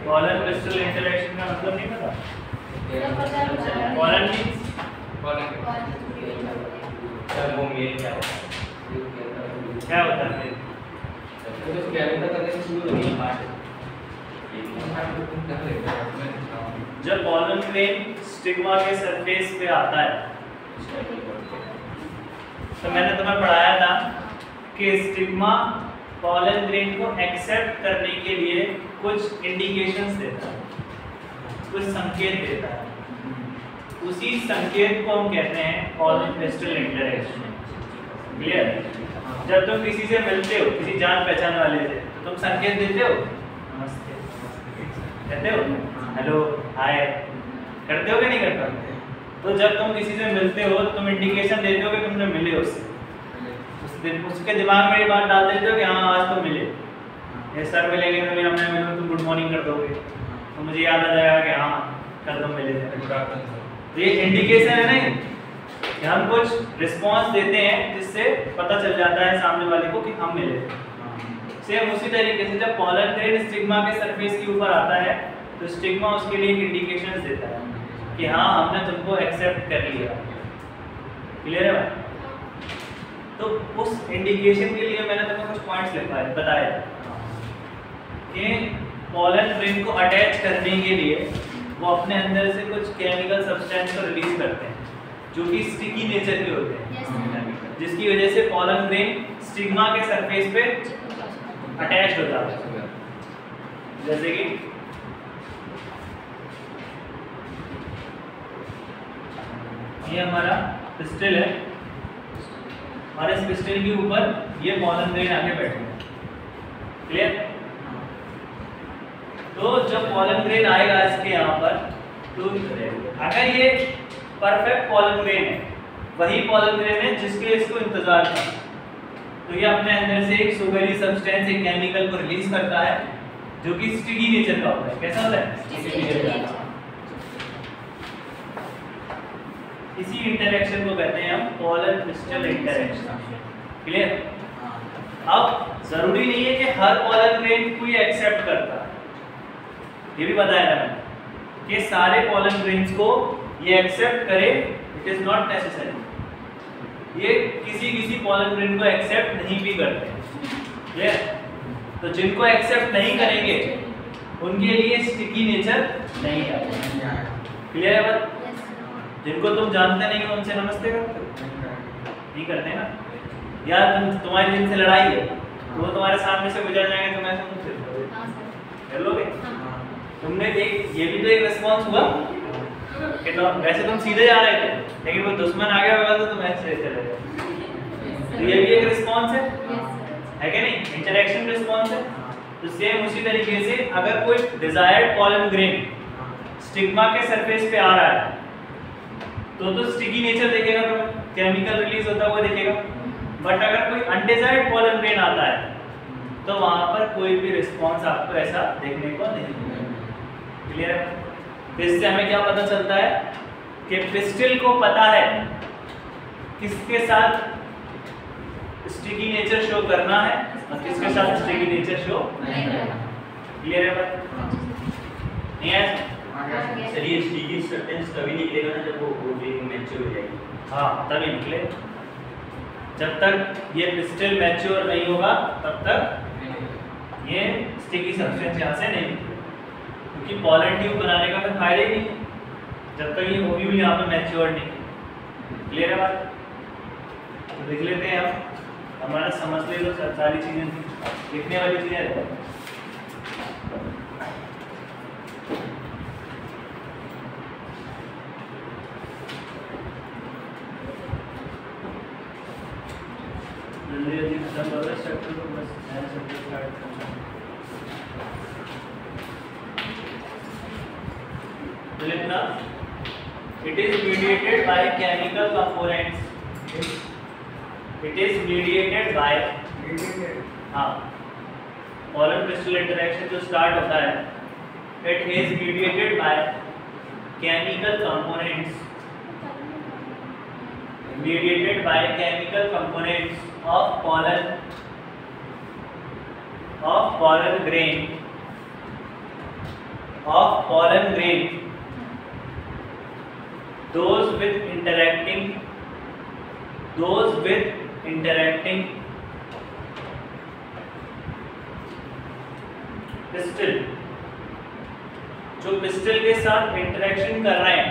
Pollen crystal interaction का मतलब नहीं पता? पॉलन मींस वो मेल क्या होता है? तो कैलकुलेट करने से शुरू होगी बात। जब पॉलन ग्रेन स्टिग्मा के सरफेस पे आता है तो मैंने तुम्हें पढ़ाया था कि स्टिग्मा पॉलन ग्रेन को एक्सेप्ट करने के लिए कुछ इंडिकेशंस देता है, कुछ संकेत देता है। उसी संकेत को हम कहते हैं पॉलन क्रिस्टल इंटरेक्शन। क्लियर? जब तुम किसी से मिलते हो, किसी जान पहचान वाले से, तो तुम संकेत देते हो, नमस्ते कहते हो, हेलो, हाय करते हो कि नहीं करते? तो जब तुम किसी से मिलते हो तो तुम इंडिकेशन देते हो कि तुमने मिले उससे, उसके दिमाग में ये बात डाल देते हो कि हाँ आज तो मिले। ये सर मिलेंगे तो मैं मिलूँ तो गुड मॉर्निंग कर दोगे, तो मुझे याद आ जाएगा कि हाँ कल तुम मिले थे। तो ये इंडिकेशन है नहीं कि हम कुछ रिस्पॉन्स देते हैं जिससे पता चल जाता है सामने वाले को कि हम मिले। सेम उसी तरीके से जब पॉलन ग्रेन स्टिग्मा के सरफेस के ऊपर आता है तो स्टिग्मा उसके लिए एक इंडिकेशन देता है कि हाँ हमने तुमको एक्सेप्ट कर लिया। क्लियर है भाई? तो उस इंडिकेशन के लिए मैंने तुम्हें कुछ पॉइंट्स बताए कि पॉलन ग्रेन को अटैच करने के लिए वो अपने अंदर से कुछ केमिकल सब्सटेंस को रिलीज करते हैं जो कि स्टिकी नेचर के होते हैं, जिसकी वजह से पॉलन ग्रेन स्टिग्मा के सरफेस पे अटैच हो जाता है। जैसे कि ये हमारा पिस्टल है, हमारे इस पिस्टल के ऊपर ये पॉलन ग्रेन आके बैठे हैं। क्लियर? तो जब पॉलन ग्रेन आएगा इसके यहाँ पर, तो अगर ये परफेक्ट पॉलन ग्रेन है, वही पॉलन ग्रेन है जिसके इसको इंतजार था, तो ये अपने अंदर से एक सुगरी सब्सटेंस, एक केमिकल को रिलीज करता है जो कि स्टिकी नेचर का होता है। कैसा होता है? स्टिकी नेचर का। इसी इंटरेक्शन को कहते हैं हम पॉलन क्रिस्टल इंटरेक्शन। क्लियर? अब जरूरी नहीं है कि हर पॉलन ग्रेन को ये एक्सेप्ट करता है, ये भी बताया था मैंने कि सारे पॉलन ग्रेन्स को ये एक्सेप्ट करे, इट इज नॉट नेसेसरी। ये किसी पॉलन ग्रेन को एक्सेप्ट नहीं भी करते। क्लियर? तो जिनको एक्सेप्ट नहीं करेंगे उनके लिए स्टिकी नेचर नहीं है। क्लियर है बात? जिनको तुम जानते नहीं हो उनसे नमस्ते करते हो? नहीं करते ना? या तुम्हारी जिनसे लड़ाई है तो वो तुम्हारे सामने से गुजर जाएंगे, तुम ऐसे मुंह कर लोगे? तुमने एक ये भी तो एक रिस्पॉन्स हुआ कि तो वैसे तुम सीधे जा रहे थे लेकिन वो दुश्मन आ गया होगा तो तुम ऐसे चले गए। तो ये भी एक रिस्पॉन्स है कि नहीं? इंटरेक्शन रिस्पॉन्स है। तो सेम उसी तरीके से अगर कोई डिजायर्ड पॉलन ग्रेन स्टिग्मा के सरफेस पे आ रहा है तो स्टिकी नेचर देखेगा, तो केमिकल रिलीज होता हुआ देखेगा। बट अगर कोई अनडिजायर्ड पॉलन ग्रेन आता है तो वहां पर कोई भी रिस्पॉन्स आपको ऐसा देखने को नहीं मिलेगा। क्लियर है? इससे हमें क्या पता चलता है कि पिस्टल को पता है किसके साथ स्टिकी नेचर शो करना है और किसके साथ स्टिकी नेचर शो नहीं करना। क्लियर है बात? नहीं है? चलिए स्टिकी सब्सटेंस तभी निकलेगा ना जब वो मैच्योर हो जाएगी। हाँ तभी निकले। जब तक ये पिस्टल मैच्योर नहीं होगा तब तक ये स्टिकी सब्सटेंस यहाँ से नहीं निकलेगा, क्योंकि पॉलन ट्यूब बनाने का फिर फायदा ही नहीं है जब तक ये ओव्यूल यहाँ पे मैच्योर नहीं। क्लियर है बात? तो देख लेते हैं हम, हमारा समझ ले लो सारी चीजें लिखने वाली चीजें है। लिखना, it is mediated by chemical components. It is mediated by हाँ पॉलन क्रिस्टल इंटरेक्शन जो स्टार्ट होता है, it is mediated by chemical components. Mediated by chemical components of pollen grain of pollen grain, those with interacting pistil, जो pistol के साथ interaction कर रहे हैं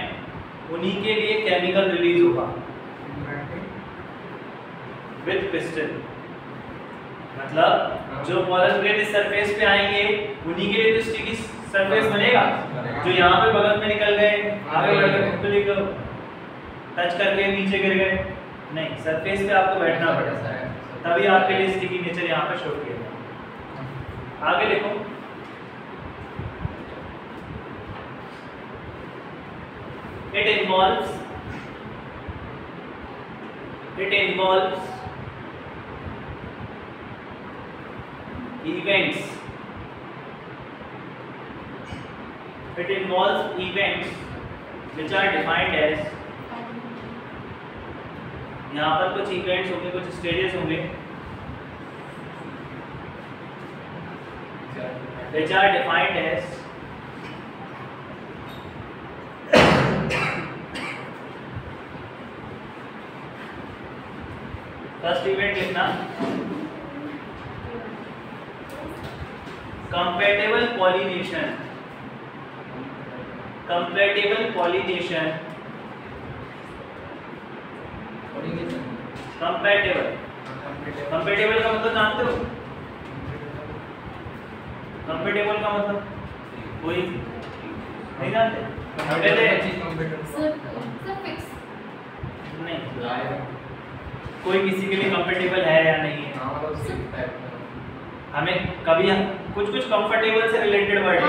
उन्हीं के लिए केमिकल रिलीज होगा विद पिस्टल। मतलब जो पॉलन ग्रेन इस सरफेस पे आएंगे उन्हीं के लिए तो स्टिकी सरफेस बनेगा। जो यहाँ पे बगल में निकल गए आगे बढ़ गए टच करके नीचे गिर गए, नहीं, सरफेस पे आपको बैठना पड़ेगा तभी आपके लिए स्टिकी नेचर यहाँ पे शो किया जाएगा। आगे देखो, it involves events which are defined as, यहाँ पर कुछ इवेंट्स होंगे, कुछ स्टेजेस होंगे which are defined as first event लिखना compatible pollination, compatible pollination, compatible, compatible का मतलब जानते हो? compatible का मतलब कोई नहीं जानते? नहीं, कोई किसी के लिए कंफर्टेबल है या नहीं है। हमें कभी कुछ कंफर्टेबल से रिलेटेड वर्ड है,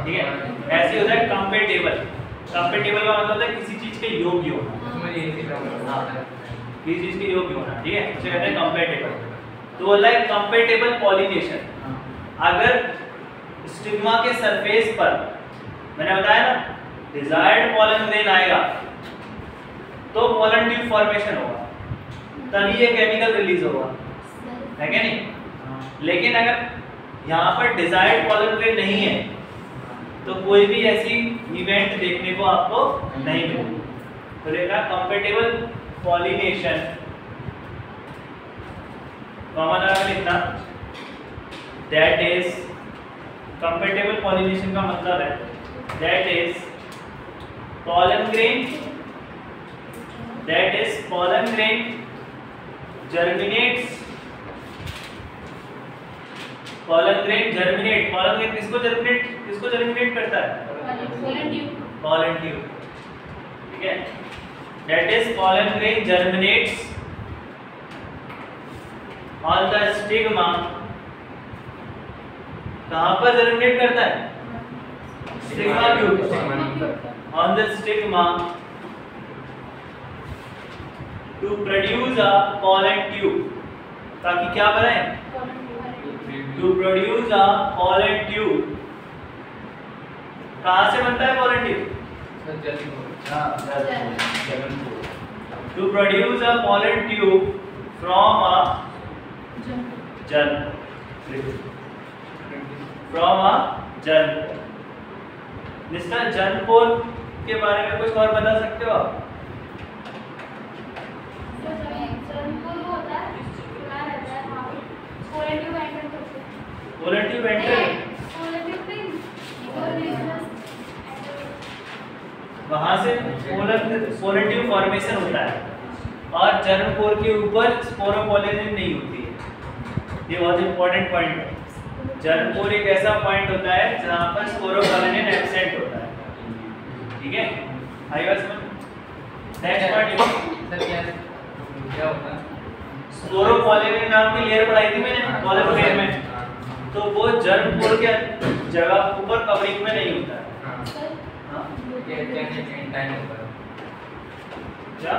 ठीक है, ऐसे होता है कंफर्टेबल। कंफर्टेबल का मतलब होता है किसी चीज के योग्य होना, किसी चीज के योग्य होना, ठीक है, उसे कहते हैं कंफर्टेबल। तो बोला है कंफर्टेबल पॉलिनेशन। अगर स्टिग्मा के सरफेस पर मैंने बताया ना डिजायर्ड पॉलन ग्रेन आएगा तो पॉलन ट्यूब फॉर्मेशन होगा, तभी ये केमिकल रिलीज होगा, है क्या नहीं? लेकिन अगर यहाँ पर डिजायर्ड पॉलन ग्रेन नहीं है तो कोई भी ऐसी इवेंट देखने को आपको नहीं मिलेगी। तो देखना कंफर्टेबल पॉलिनेशन, कॉमन लगा लिखना, दैट इज कंफर्टेबल पॉलिनेशन का मतलब है that is pollen grain germinates, pollen grain किसको germinate करता है? pollen tube, ठीक है, that is pollen grain germinates on the stigma। कहाँ पर germinate करता है? stigma tube, on the stigma to produce a pollen tube, ताकि क्या बनाए? To produce a pollen tube। कहाँ से बनता है pollen tube? To produce a pollen tube from a germ, mister germ pore के बारे में कुछ और बता सकते हो आप? पोलन ट्यूब एंटर, वहां से पोलन ट्यूब फॉर्मेशन होता है और जर्मपोर के ऊपर स्पोरोपोलिनेशन नहीं होती है। ये बहुत इंपॉर्टेंट पॉइंट है। जर्मपोर एक ऐसा पॉइंट होता है जहां पर स्पोरोपोलिनेशन एब्सेंट होता है, ठीक है? आइए समझ। नेक्स्ट पॉइंट क्या होता है? स्पोरोपोलिनेशन नाम की लेयर पढ़ाई थी मैंने पॉलन ग्रेन में, तो वो जर्मपोर के जगह ऊपर कवरिंग में नहीं होता है। क्या?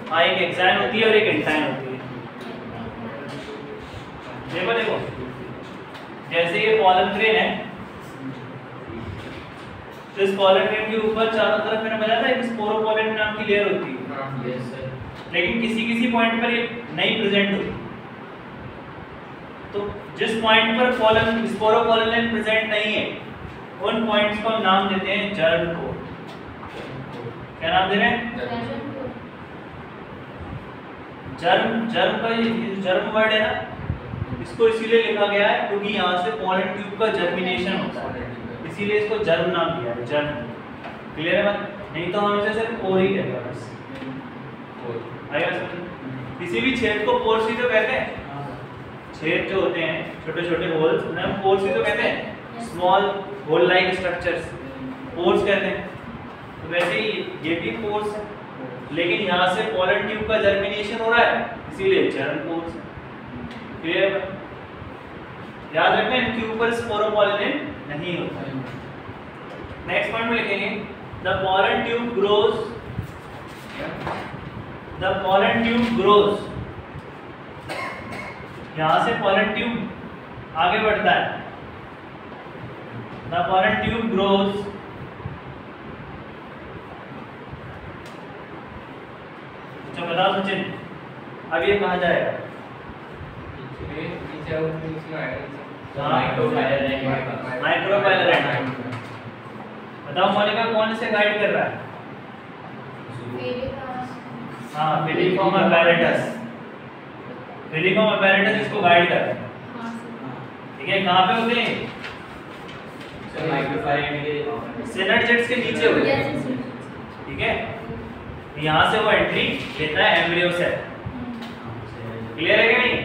हाँ, एक एक्साइन होती है और एक एंटाइन होती है। देखो जैसे ये पॉलन ग्रेन है तो इस पॉलन ग्रेन के ऊपर चारों तरफ मैंने बताया था एक स्पोरोपोलिन नाम की लेयर होती है, लेकिन किसी पॉइंट पर ये नहीं प्रेजेंट होती। तो जिस पॉइंट पर पोलन स्पोरोपोलन प्रेजेंट नहीं है उन पॉइंट्स को हम नाम देते हैं जर्म कोर। क्या नाम दे रहे हैं? जर्म का ये जर्म वर्ड है ना, इसको इसीलिए लिखा गया है क्योंकि यहाँ से पोलन ट्यूब का जर्मिनेशन होता है, इसीलिए इसको जर्म नाम दिया है, जर्म। क्लियर है बात? नहीं तो हम इसे सिर्फ पोर ही कहते हैं बस। आएगा समझ? किसी भी छेद को पोर्स ही तो कहते हैं। छेद जो होते हैं छोटे छोटे होल्स उन्हें हम पोर्स ही तो कहते हैं, small hole like structures pores कहते हैं। तो वैसे ही ये भी पोर्स है, लेकिन यहाँ से पोलन ट्यूब का जर्मिनेशन हो रहा है इसीलिए जर्म पोर्स है। क्लियर? याद रखना इनके ऊपर स्पोरोपोलन नहीं होता है। नेक्स्ट पॉइंट में लिखेंगे the pollen tube grows, the pollen tube grows. यहाँ से पोलन ट्यूब आगे बढ़ता है। द पोलन ट्यूब ग्रोज अच्छा बताओ सचिन, अब ये कहाँ जाएगा? Micropylar and. बताओ मोनिका कौन से गाइड कर रहा है? हाँ, फिलिफॉर्म अपैरेटस। फिलिफॉर्म अपैरेटस इसको गाइड कर रहा है। ठीक है, कहाँ पे होते हैं? सिनर्जेट्स के नीचे होते हैं। ठीक है, यहाँ से वो एंट्री लेता है एम्ब्रियो से। क्लियर है कि नहीं?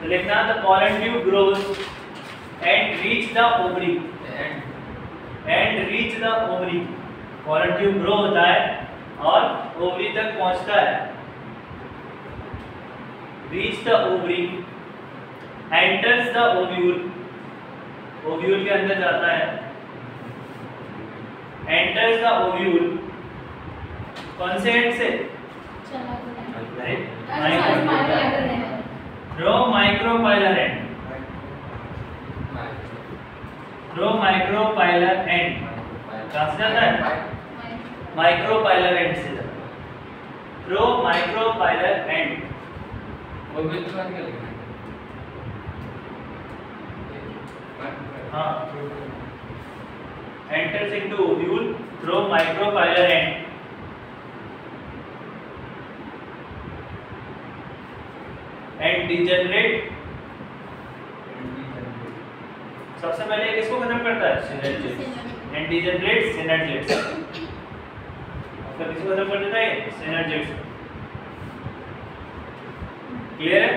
तो लिखना the pollen tube grows and reach the ovary, and reach the ovary. Pollen tube grow होता है और ओवरी तक पहुंचता है। Reach the ovary, enters the ovule, ovule के अंदर जाता है। एंटर्स द ओव्यूल, कौन से एंड से? रो micropylar and, row micropylar and कहाँ से जाता है? माइक्रोपाइलर एंड से जाता है। रो माइक्रोपाइलर एंड। हाँ, enters into ovule through micropylar end and degenerate। सबसे पहले किसको खत्म करता है? सिनर्जेट्स। and degenerate synergids। किसको खत्म कर देता है? synergids। क्लियर है?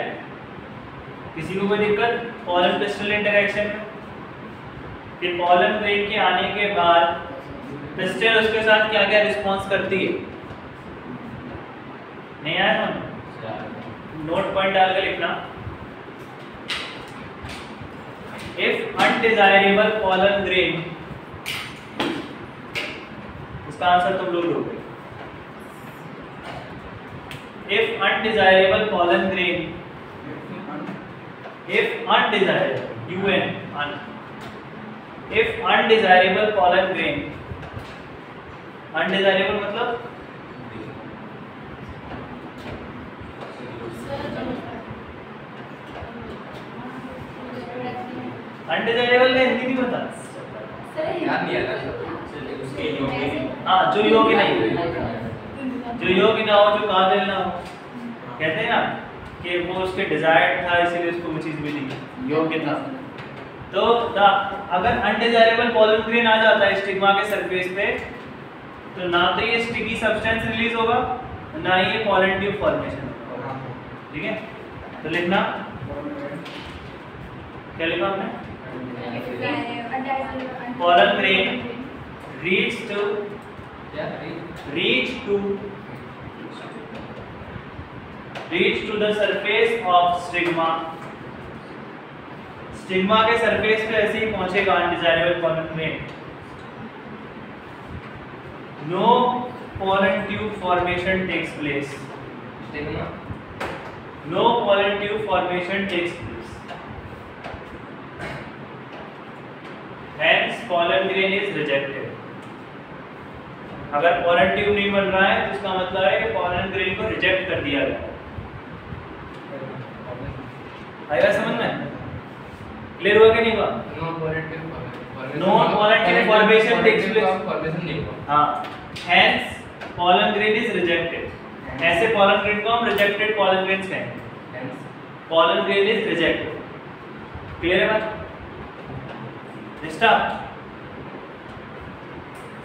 किसी को कोई दिक्कत पोलन पिस्टल इंटरेक्शन में? कि पोलन ग्रेन के आने के बाद पिस्टल उसके साथ क्या क्या रिस्पॉन्स करती है? नहीं आया हम? नोट पॉइंट डाल कर लिखना। इफ अनडिजायरेबल पोलन ग्रेन, इसका आंसर तुम लोग दोगे। If undesirable pollen grain, if undesirable, if undesirable pollen grain, undesirable मतलब undesirable का हिंदी नहीं पता? हाँ, जो योग्य नहीं, जो योग्य ना हो, जो काबिल ना हो, कहते हैं ना कि वो उसके डिजायर्ड था इसीलिए उसको वो चीज मिली, योग्य था। तो अगर अनडिजायरेबल पोलन ग्रेन आ जाता है स्टिग्मा के सरफेस पे, तो ना तो ये स्टिकी सब्सटेंस रिलीज होगा, ना ही ये पोलन ट्यूब फॉर्मेशन होगा। ठीक है, तो लिखना क्या लिखा हमने? Pollen grain reach to the surface of stigma। Stigma के सरफेस पे ऐसे ही पहुंचेगा undesirable pollen grain. No pollen tube formation takes place. No pollen tube formation takes place. Hence pollen grain is rejected। अगर पोलन ट्यूब नहीं बन रहा है तो इसका मतलब है कि पोलन ग्रेन को रिजेक्ट कर दिया गया। आएगा समझ में? क्लियर हुआ कि नहीं हुआ? Non pollen formation takes place, formation नहीं हुआ। हाँ, hence pollen grain is rejected. ऐसे पॉलन ग्रेन को हम रिजेक्टेड पॉलन ग्रेन्स कहेंगे। Hence pollen grain is rejected. Clear है बात? स्टॉप,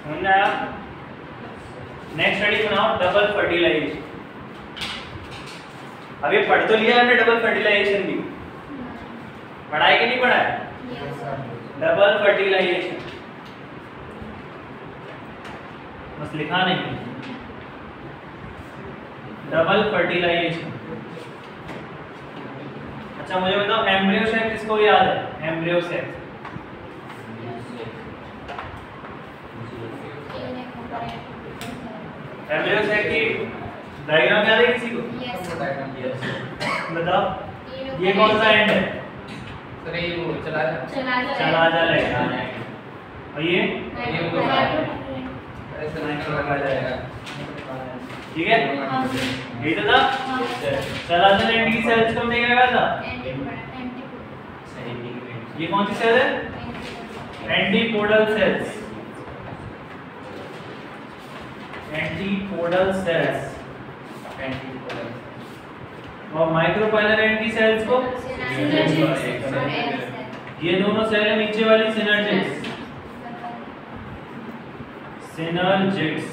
समझ आया? नेक्स्ट स्टडी बनाओ, डबल फर्टिलाइजेशन। अब ये पढ़ तो लिया हमने डबल फर्टिलाइजेशन भी, पढ़ा है कि नहीं पढ़ा है? डबल फर्टिलाइजेशन बस लिखा नहीं, डबल फर्टिलाइजेशन। अच्छा मुझे बताओ, एम्ब्रियो सेक किसको याद है? एम्ब्रियो सेक, एम्ब्रियो सेक की डायग्राम याद है किसी को? बताओ, ये कौन सा एंड है? सर ये वो चला जा रहेगा, और ये ऐसे लाइन लगा जाएगा। ठीक है, यही तो था। चला जा एंड की सेल्स को हमने क्या कहा था? ये कौन सी सेल है? Antipodal cells, antipodal cells. और माइक्रोपाइलर एंड की सेल्स को, ये दोनों सेल है नीचे वाली सिनर्जिड्स, सिनर्जिड्स।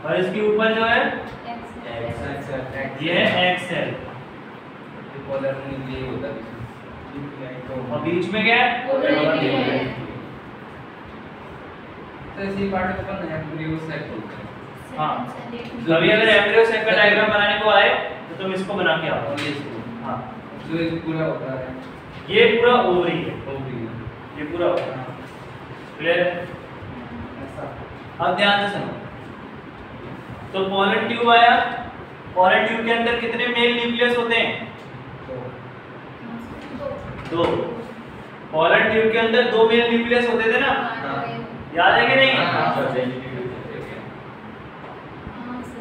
और इसके ऊपर जो है ये है एक्स सेल, और बीच में क्या है? तो इसी पार्ट को अपन एम्ब्रियो सेक बोलते हैं। हाँ, कभी अगर एम्ब्रियो सेक का डायग्राम बनाने को आए तो तुम इसको बना के आओ। हाँ, जो ये पूरा होता है, ये पूरा ओवरी है, ओवरी है। ये पूरा होता है। क्लियर है? अब ध्यान से सुनो, तो पॉलन ट्यूब आया, पॉलन ट्यूब के अंदर कितने मेल न्यूक्लियस होते हैं? दो। पॉलन ट्यूब के अंदर दो मेल न्यूक्लियस होते थे ना, याद है कि नहीं?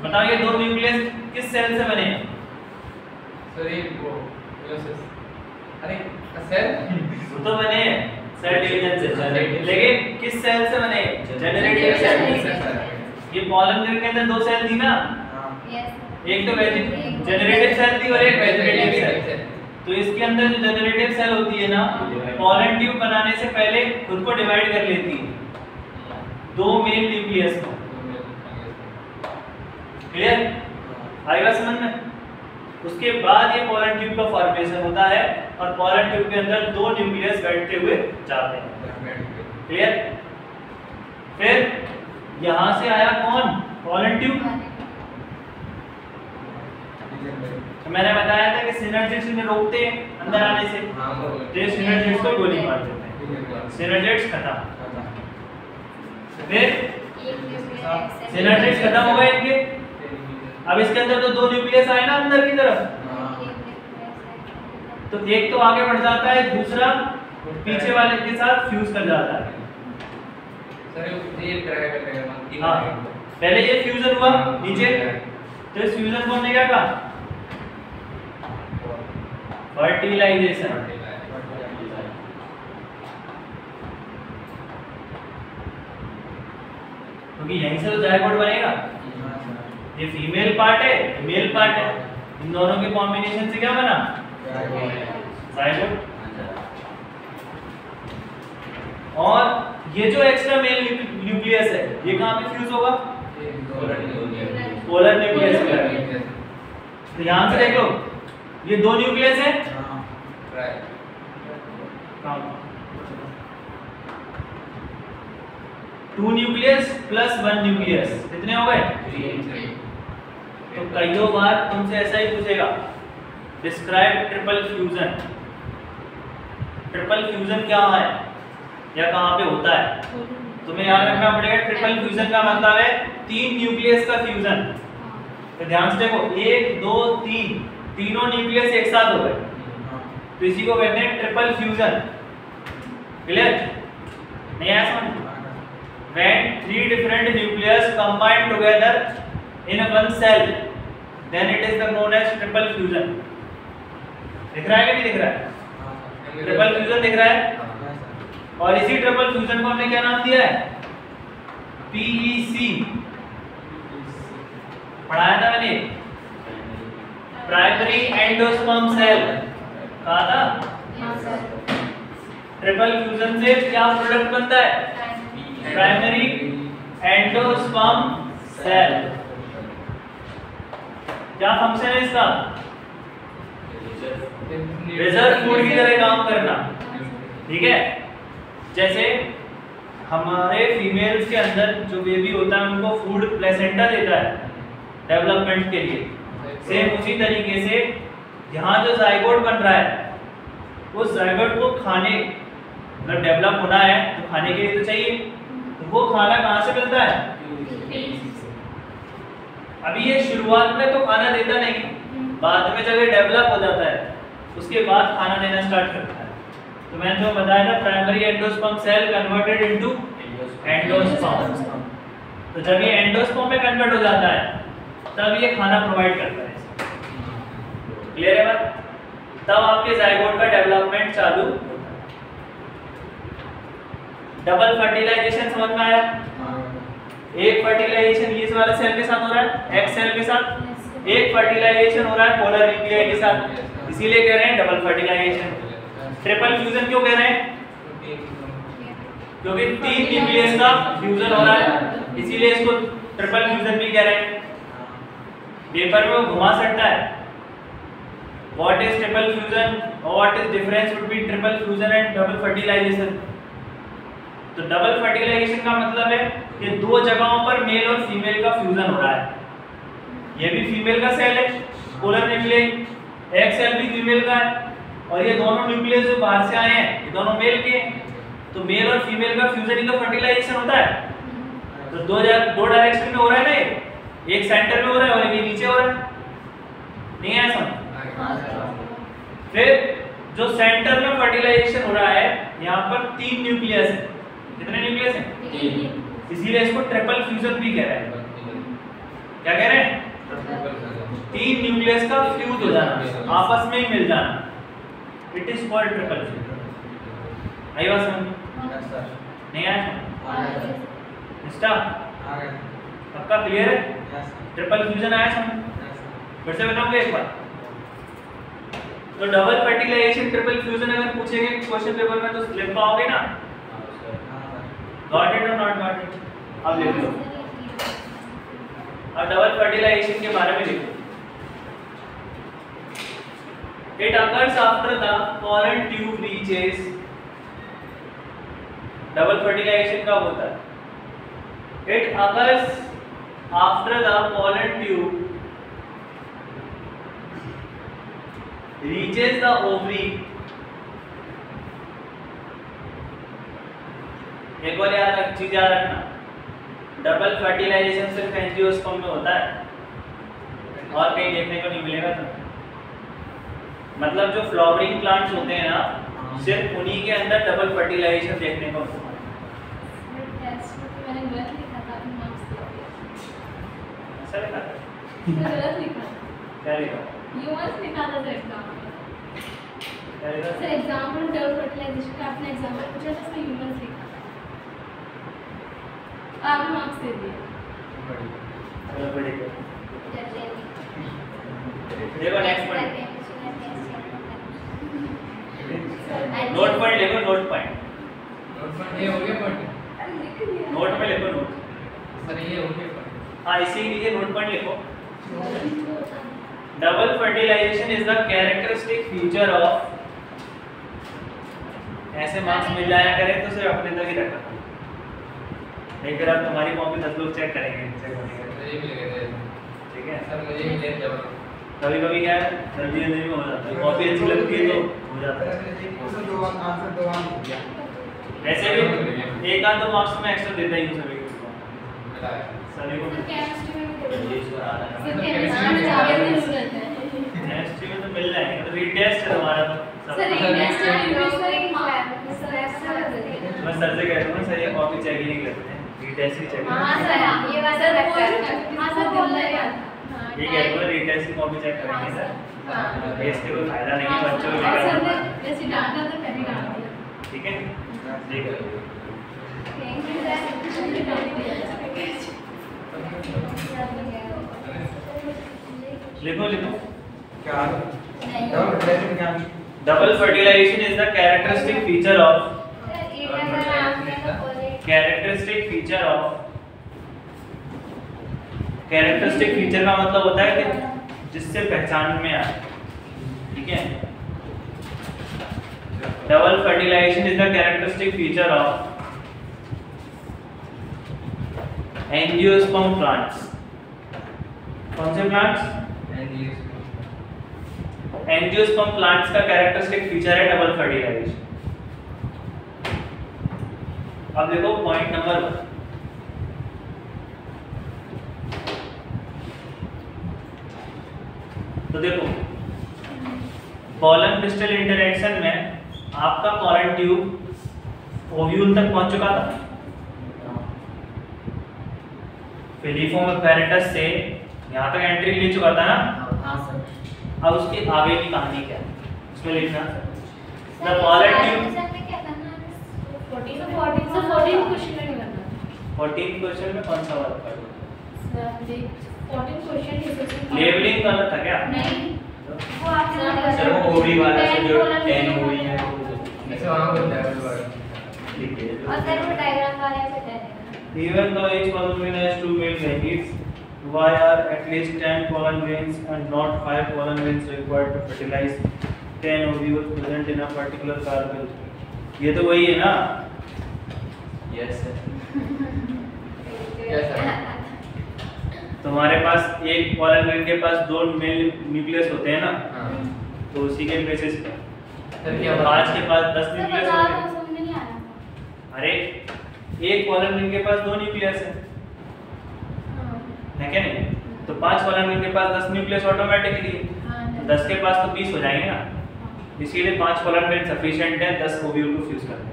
बताओ ये दो न्यूक्लियस किस सेल से बने हैं? सर ये वो अरे सेल वो तो बने हैं सेल डिवीजन से, लेकिन किस सेल से बने? Generative cell. ये पॉलन ट्यूब के अंदर दो सेल थी ना, एक तो जनरेटिव सेल थी और एक वेजिटेटिव सेल। तो इसके अंदर जो जनरेटिव सेल होती है ना, पॉलन ट्यूब बनाने से पहले खुद को डिवाइड कर लेती है दो मेल न्यूक्लियस को। क्लियर? आएगा समझ में? उसके बाद ये पॉलन ट्यूब का फॉर्मेशन होता है और पॉलन ट्यूब के अंदर दो न्यूक्लियस बैठते हुए जाते हैं। क्लियर? फिर यहां से आया कौन? Pollen tube. तो मैंने बताया था कि सिनर्जिड्स इन्हें रोकते हैं अंदर आने से, तो ये सिनर्जिड्स को गोली मार देते हैं, सिनर्जिड्स खत्म। फिर सिनर्जिड्स खत्म हो गए इनके। अब इसके अंदर तो दो न्यूक्लियस आए ना अंदर की तरफ, तो एक तो आगे बढ़ जाता है, दूसरा पीछे वाले के साथ फ्यूज कर जाता है। सर ये ट्राई कर लेगा। हाँ, पहले ये फ्यूजन हुआ नीचे, तो इस फ्यूजन को हमने क्या कहा? फर्टिलाइजेशन। क्योंकि यहीं से तो जायगोट बनेगा। ये फीमेल पार्ट है, मेल पार्ट है, इन दोनों के कॉम्बिनेशन से क्या बना? जायगोट। और ये जो एक्स्ट्रा मेल न्यूक्लियस है, ये कहाँ पे फ्यूज होगा? पोलर न्यूक्लियस पे। तो यहाँ से देख लो, ये दो न्यूक्लियस है, two nucleus plus one nucleus, कितने हो गए? तो कईयों बार तुमसे ऐसा ही पूछेगा, describe triple fusion. Triple fusion क्या है या कहाँ पे होता है? तुम्हें याद रखना पड़ेगा, ट्रिपल फ्यूजन का मतलब है तीन न्यूक्लियस का फ्यूजन। तो ध्यान से देखो, एक दो तीन, तीनों न्यूक्लियस एक साथ हो गए, तो इसी को कहते हैं ट्रिपल फ्यूजन। क्लियर? नहीं आया समझ? When three different nucleus combine together in a one cell, then it is known as triple fusion. दिख रहा है कि नहीं दिख रहा है? ट्रिपल फ्यूजन दिख रहा है, और इसी ट्रिपल फ्यूजन को हमने क्या नाम दिया है? PEC। पढ़ाया था मैंने, प्राइमरी एंडोस्पर्म सेल कहा था। ट्रिपल फ्यूजन से क्या प्रोडक्ट बनता है? Primary endosperm cell. क्या फंक्शन है इसका? रिजर्व फूड की तरह काम करना, ठीक है। जैसे हमारे फीमेल्स के अंदर जो बेबी होता है उनको फूड प्लेसेंटा देता है डेवलपमेंट के लिए, सेम उसी तरीके से यहाँ जो जाइगोट बन रहा है, उस जाइगोट को खाने, अगर डेवलप होना है तो खाने के लिए तो चाहिए, तो वो खाना कहाँ से मिलता है? अभी ये शुरुआत में तो खाना देता नहीं, बाद में जब ये डेवलप हो जाता है उसके बाद खाना देना स्टार्ट करता है। तो मैंने जो बताया था, primary endosperm cell converted into endosperm. तो जब ये एंडोस्पर्म में कन्वर्ट हो जाता है तब ये खाना प्रोवाइड करता है। क्लियर है बात? तब आपके जाइगोट का डेवलपमेंट चालू होता है। डबल फर्टिलाइजेशन समझ में आया? एक फर्टिलाइजेशन इस वाले सेल के साथ हो रहा है, एक्स सेल के साथ, एक फर्टिलाइजेशन हो रहा है पोलर न्यूक्लियाई के साथ, इसीलिए कह रहे हैं डबल फर्टिलाइजेशन। ट्रिपल फ्यूजन क्यों कह रहे हैं? क्योंकि 3 न्यूक्लियस का फ्यूजन हो रहा है, इसीलिए इसको ट्रिपल फ्यूजन भी कह रहे हैं। पेपर में वो घुमा सकता है, व्हाट इज ट्रिपल फ्यूजन और what is difference between triple fusion and double fertilization. तो डबल फर्टिलाइजेशन का मतलब है कि 2 जगहों पर मेल और फीमेल का फ्यूजन हो रहा है। ये भी फीमेल का सेल है, पोलर न्यूक्लियाई, एक सेल भी फीमेल का है, और ये दोनों न्यूक्लियस जो बाहर से आए हैं ये दोनों मेल के हैं। तो मेल और फीमेल का फ्यूजन ही तो फर्टिलाइजेशन होता है। तो दो डायरेक्शन में हो रहा है ना, ये एक सेंटर में हो रहा है और एक नीचे हो रहा है, नहीं है समझ? फिर जो सेंटर में फर्टिलाइजेशन हो रहा है यहाँ पर 3 न्यूक्लियस है। कितने न्यूक्लियस हैं? इसीलिए इसको ट्रिपल फ्यूजन भी कह रहे हैं। क्या कह रहे हैं? 3 न्यूक्लियस का फ्यूज हो जाना, आपस में ही मिल जाना, it is called triple fusion. आई बात समझ? नहीं आया? पक्का क्लियर है? ट्रिपल फ्यूजन आया समझ? फिर से बताऊंगा एक बार। तो डबल फर्टिलाइजेशन ट्रिपल फ्यूजन अगर पूछेंगे क्वेश्चन पेपर में तो लिख पाओगे ना? गॉट इट और नॉट गॉट इट? अब लिख लो। अब डबल फर्टिलाइजेशन के बारे में लिखो। It occurs after the pollen tube reaches. Double fertilization कब होता है? It occurs after the pollen tube reaches the ovary. एक और चीज याद रखना, डबल फर्टिलाइजेशन सिर्फ एंजियोस्पर्म में होता है और कहीं देखने को नहीं मिलेगा। तो मतलब जो फ्लावरिंग प्लांट्स होते हैं ना, सिर्फ उन्हीं के अंदर डबल फर्टिलाइजेशन देखने को मिलता है। मैंने गलत लिखा था, ऐसा लिखा था? गलत लिखा। क्या लिखा? ह्यूमंस लिखा था सर एग्जाम में। क्या लिखा? सर एग्जाम में डबल फर्टिलाइजेशन का आपने एग्जाम में पूछा था, उसमें ह्यूमंस लिखा था। आपने मार्क्स दे दिए। चलो बढ़िया। देखो नेक्स्ट पॉइंट, नोट पॉइंट लिखो, नोट पॉइंट। ये हो गया पॉइंट। नोट में लिखो नोट। सर ये हो गया पॉइंट। हाँ इसीलिए नोट पॉइंट लिखो। Double fertilization is the characteristic feature of, ऐसे मार्क्स मिल जाया करें तो सिर्फ अपने तक ही रखा, नहीं फिर अब तुम्हारी कॉपी 10 लोग चेक करेंगे, चेक मुझे भी लगे थे। ठीक है सर मुझे भी ले जाओ। कभी कभी क्या है जल्दी जल्दी में हो जाता है, कॉपी अच्छी लगती है तो हो जाता है। वैसे भी एक आध 2 मार्क्स में एक्स्ट्रा देता ही हूँ सभी को, सभी को। केमिस्ट्री में केमिस्ट्री में तो मिल जाएंगे, तो रीटेस्ट है हमारा तो सर सब। रीटेस्ट मैं सर से कहता हूँ सर ये कॉपी चेक ही नहीं करते हैं, रीटेस्ट ही चेक हां सर ये बात सर हां सर बोल रहे हैं। ये कहते हैं रीटेस्ट की कॉपी चेक करेंगे सर। हां इससे कोई फायदा नहीं है बच्चों को सर ने जैसे डाटा तो लिखो लिखो। क्या नहीं। Double fertilization is the characteristic feature of characteristic feature का मतलब होता है कि जिससे पहचान में आए, ठीक है। Double fertilization is the characteristic feature of angiosperm plants. कौन से प्लांट्स? एंजियोस्पर्म प्लांट्स का कैरेक्टरिस्टिक फीचर है डबल फर्टिलाइजेशन। अब देखो पॉइंट नंबर 1। तो देखो पॉलन पिस्टल इंटरेक्शन में आपका पॉलन ट्यूब ओव्यूल तक पहुंच चुका था, फिलीफोम एपैरेटस से यहाँ तक एंट्री ले चुका था ना। अब उसके आगे की कहानी क्या है उसमें लिखना। द पॉलन ट्यूब 14 क्वेश्चन में करना। 14 क्वेश्चन में कौन सा वर्क कर? 14 क्वेश्चन लेबलिंग गलत था क्या? नहीं, वो आपने सर वो ओवरी वाला से जो 10 ओवरी है ऐसे वहां होता है वर्ड लिख के और सर वो डायग्राम वाले से बताएगा। Even though each pollen grain has 2 male gametes, why are at least 10 pollen grains and not 5 pollen grains required to fertilize 10 ovules present in a particular carpel? ये तो वही है ना? Yes sir. कैसा? तुम्हारे पास एक pollen grain के पास 2 mail nucleus होते हैं ना, हां तो उसी के बेसिस पे सर क्या 5 के पास 10 सर न्यूक्लियस बता होते दो, हैं। समझ में नहीं आ रहा। अरे एक pollen grain के पास 2 न्यूक्लियस है क्या नहीं? तो 5 pollen grain के पास 10 न्यूक्लियस ऑटोमेटिकली है। हां 10 के पास तो 20 हो जाएंगे ना, इसीलिए 5 pollen grain सफिशिएंट है 10 ओव्यूल को फ्यूज करने में।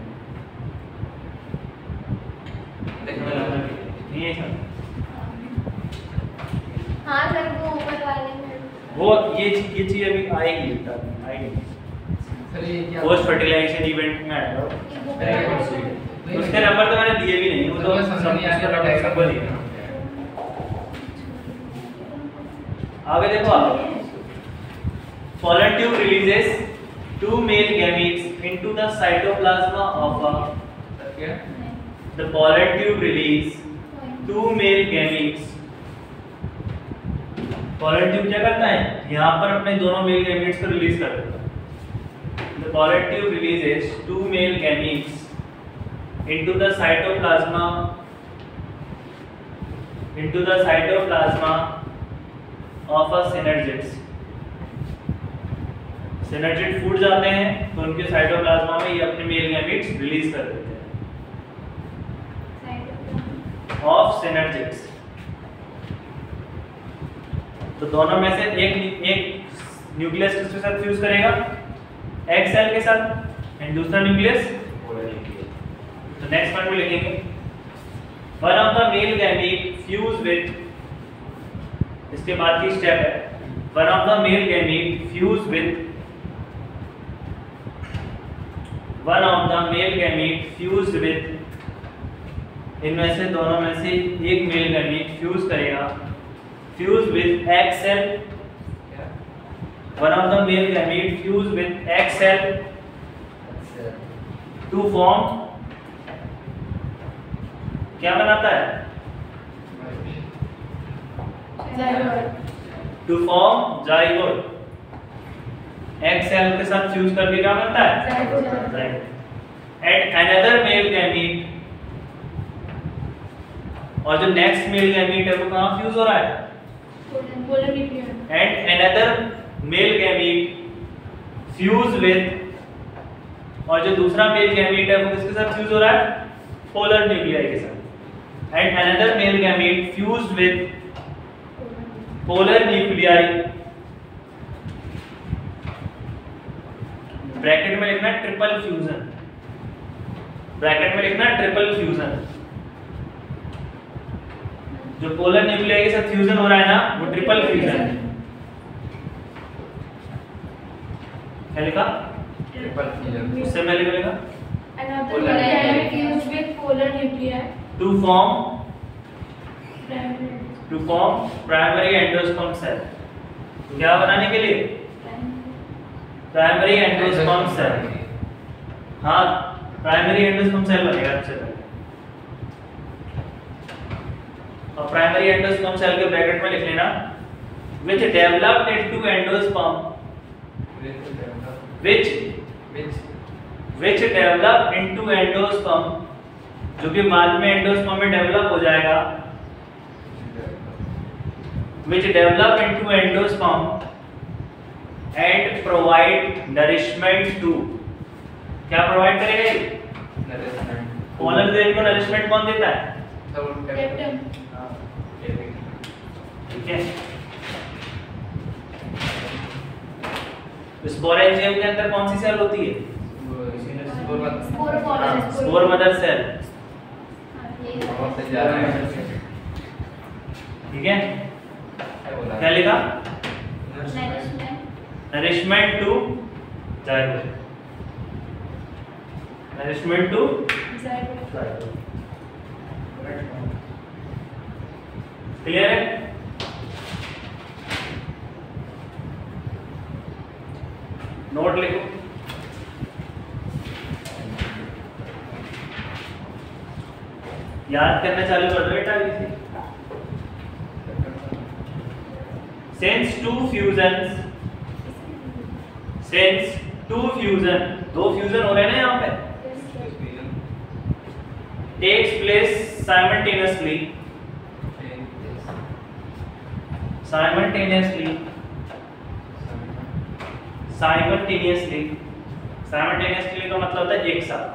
नहीं है सर? हां सर वो ऊपर वाले में वो ये चीज अभी आएगी, आएगी सर ये क्या पोस्ट फर्टिलाइजेशन इवेंट में आएगा। उसके नंबर तो मैंने दिए भी नहीं, वो तो समझ नहीं आ रहा सिंपल ही है। आगे देखो आप, pollen tube releases 2 male gametes into the cytoplasma of a क्या the pollen tube release 2 male gametes। pollen tube क्या करता है? यहाँ पर अपने दोनों मेल गैमेट्स को रिलीज कर देता है। The pollen tube releases 2 male gametes into the cytoplasma of a synergids। synergid फूट जाते हैं तो उनके साइटोप्लाज्मा में ये अपने मेल गैमेट्स रिलीज कर देते हैं ऑफ synergids। तो दोनों में से एक न्यूक्लियस किसके साथ फ्यूज करेगा? एक सेल के साथ, एंड दूसरा न्यूक्लियस। तो नेक्स्ट पॉइंट में लिखेंगे one of the male gamete fuse with, इसके बाद की स्टेप है one of the male gamete fuse with इनमें से दोनों में से एक मेल गैमीट फ्यूज करेगा, fuse with egg cell. One of the male gamete fuse with egg cell to form, क्या बनाता है? To form zygote. Egg cell के साथ फ्यूज करके क्या बनता है? Zygote. And another male gamete, और जो नेक्स्ट मेल गैमीट है वो कहाँ फ्यूज हो रहा है? And another male gamete fuse with, और जो दूसरा मेल गैमीट है वो किसके साथ फ्यूज हो रहा है? पोलर न्यूक्लियाई के साथ। And another male gamete fuse with polar nuclei. Bracket में लिखना ट्रिपल फ्यूजन, ब्रैकेट में लिखना ट्रिपल फ्यूजन। जो पोलर न्यूक्लियाई के साथ फ्यूजन हो रहा है ना वो ट्रिपल फ्यूजन है। क्या लिखा? ट्रिपल फ्यूजन उससे पहले क्या लिखा? Another nuclei to form primary endosperm cell. क्या बनाने के लिए? Primary endosperm cell. हाँ, प्राइमरी एंडोस्पर्म सेल बनेगा सबसे पहले। और प्राइमरी एंडोस्पर्म सेल के ब्रैकेट में लिख लेना which developed into endosperm, which developed into endosperm, जो कि बाद में एंडोस्पर्म में डेवलप हो जाएगा, which develop into endosperm and provide nourishment to, क्या प्रोवाइड करेगा ये? पोलन ग्रेन को नरिशमेंट कौन देता है? ठीक है। स्पोरेंजियम के अंदर कौन सी सेल होती है? Spore mother cell. ठीक है, क्या लिखा? Nourishment to zygote, nourishment to zygote. Clear है? नोट लिखो। याद करना चालू कर दो बेटा अभी से। Since two fusion, दो फ्यूजन हो रहे हैं ना यहाँ पे, takes place simultaneously, का मतलब होता है एक साथ।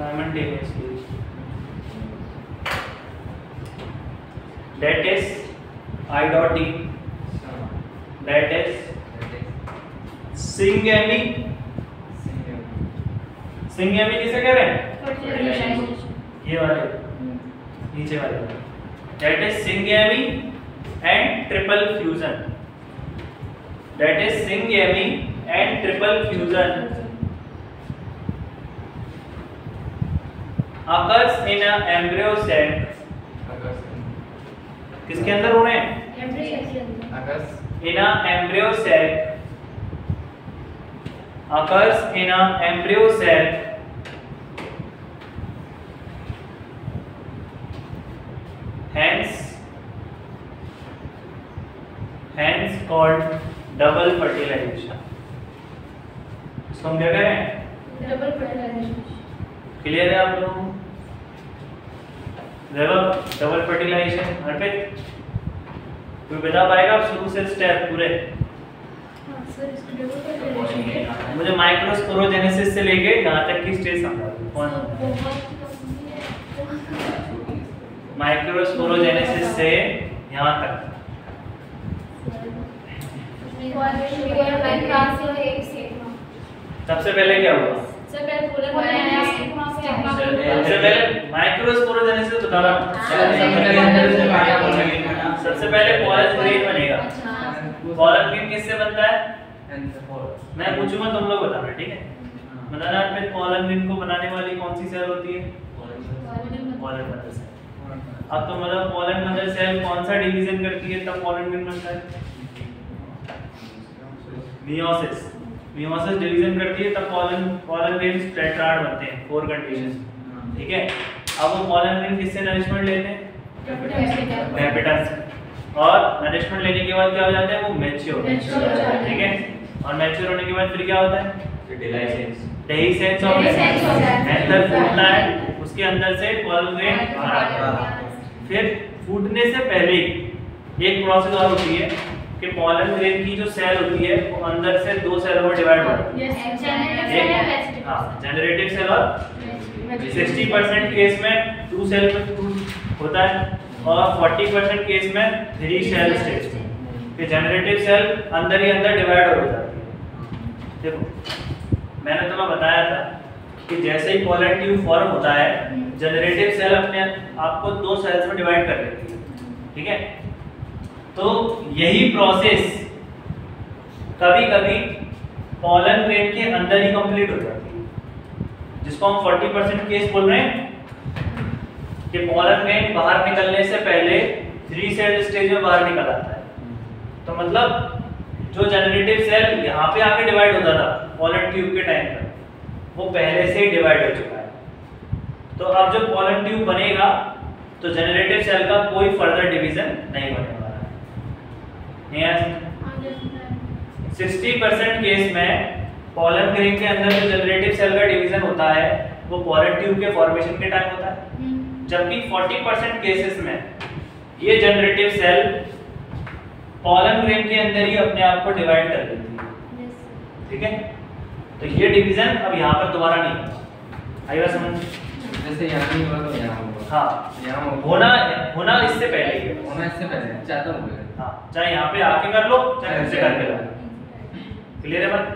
Simultaneously, that is I dot D, that is syngamy किसे कह रहे हैं? ये वाले नीचे वाले, that is syngamy and triple fusion, occurs in a embryo sac, किसके अंदर हो रहे हैं? in a embryo sac, occurs in a embryo sac hence called double fertilization। इसको हम क्या कह रहे हैं? Double fertilisation. क्लियर है आप लोगों को? डबल फर्टिलाइजेशन अर्पित कोई बता पाएगा शुरू से स्टेप पूरे? मुझे माइक्रोस्पोरोजेनेसिस से लेके यहाँ तक की स्टेज समझा दो। कौन? माइक्रोस्पोरोजेनेसिस से यहाँ तक। सबसे पहले क्या हुआ? सबसे पहले माइक्रोस्पोरोजेनेसिस बता रहा हूँ। सबसे पहले पोलन ग्रेन बनेगा। पोलन ग्रेन किससे बनता है? मैं पूछूंगा तुम लोग बताना, ठीक है? बताना फिर पोलन ग्रेन को बनाने वाली कौन सी सेल होती है? Pollen mother cell. अब तो मतलब पोलन मदर सेल कौन सा डिवीजन करती है तब पोलन ग्रेन बनता है? मियोसिस डिवीजन करती है तब पोलन ग्रेन्स टेट्राड बनते हैं, 4 कंडीशन। ठीक है, अब वो पोलन ग्रेन किससे नरिशमेंट लेते हैं? कैपिटल से। और नरिशमेंट लेने के बाद क्या हो जाता है? वो मैच्योर। ठीक है, और मैच्योर होने के बाद फिर क्या होता है? डेhiscence ऑफ एंथर फूटता है, उसके अंदर से पोलन ग्रेन बाहर आता है। फिर फूटने से पहले एक प्रोसेस और होती है कि पोलन ग्रेन की जो सेल होती है वो अंदर से 2 सेलों में डिवाइड होती है। जनरेटिव सेल और 60% केस में 2 सेल में होता है और 40% केस में 3 सेल स्टेज। फिर जनरेटिव सेल अंदर ही अंदर डिवाइड हो जाती है। देखो मैंने तुम्हें बताया था कि जैसे ही पोलन ट्यूब फॉर्म होता है जनरेटिव सेल अपने आपको 2 सेल्स में डिवाइड कर लेती है, ठीक है। तो यही प्रोसेस कभी कभी पॉलन ग्रेन के अंदर ही कंप्लीट हो जाती है, जिसको हम 40% केस बोल रहे हैं कि पॉलन ग्रेन बाहर निकलने से पहले 3 सेल स्टेज में बाहर निकल आता है। तो मतलब जो जनरेटिव सेल यहाँ पे आके डिवाइड होता था पॉलन ट्यूब के टाइम पर, वो पहले से ही डिवाइड हो चुका है। तो अब जब पॉलन ट्यूब बनेगा तो जनरेटिव सेल का कोई फर्दर डिवीजन नहीं होने वाला है। 60% केस में पॉलन ग्रेन के अंदर जो जनरेटिव सेल का डिवीजन होता है वो पॉलन ट्यूब के फॉर्मेशन के टाइम होता है, जबकि 40% केसेस में ये जनरेटिव सेल पॉलन ग्रेन के अंदर ही अपने आप को डिवाइड कर लेती है, ठीक है। तो ये डिवीजन अब यहाँ पर दोबारा नहीं होगा, आइए समझ। जैसे यहाँ नहीं हुआ तो यहाँ होगा। हाँ, यहाँ होना इससे पहले ही है। होना इससे पहले चाहता हूँ। हाँ, चाहे यहाँ पे आके कर लो चाहे खुद से करके लो, क्लियर है बात?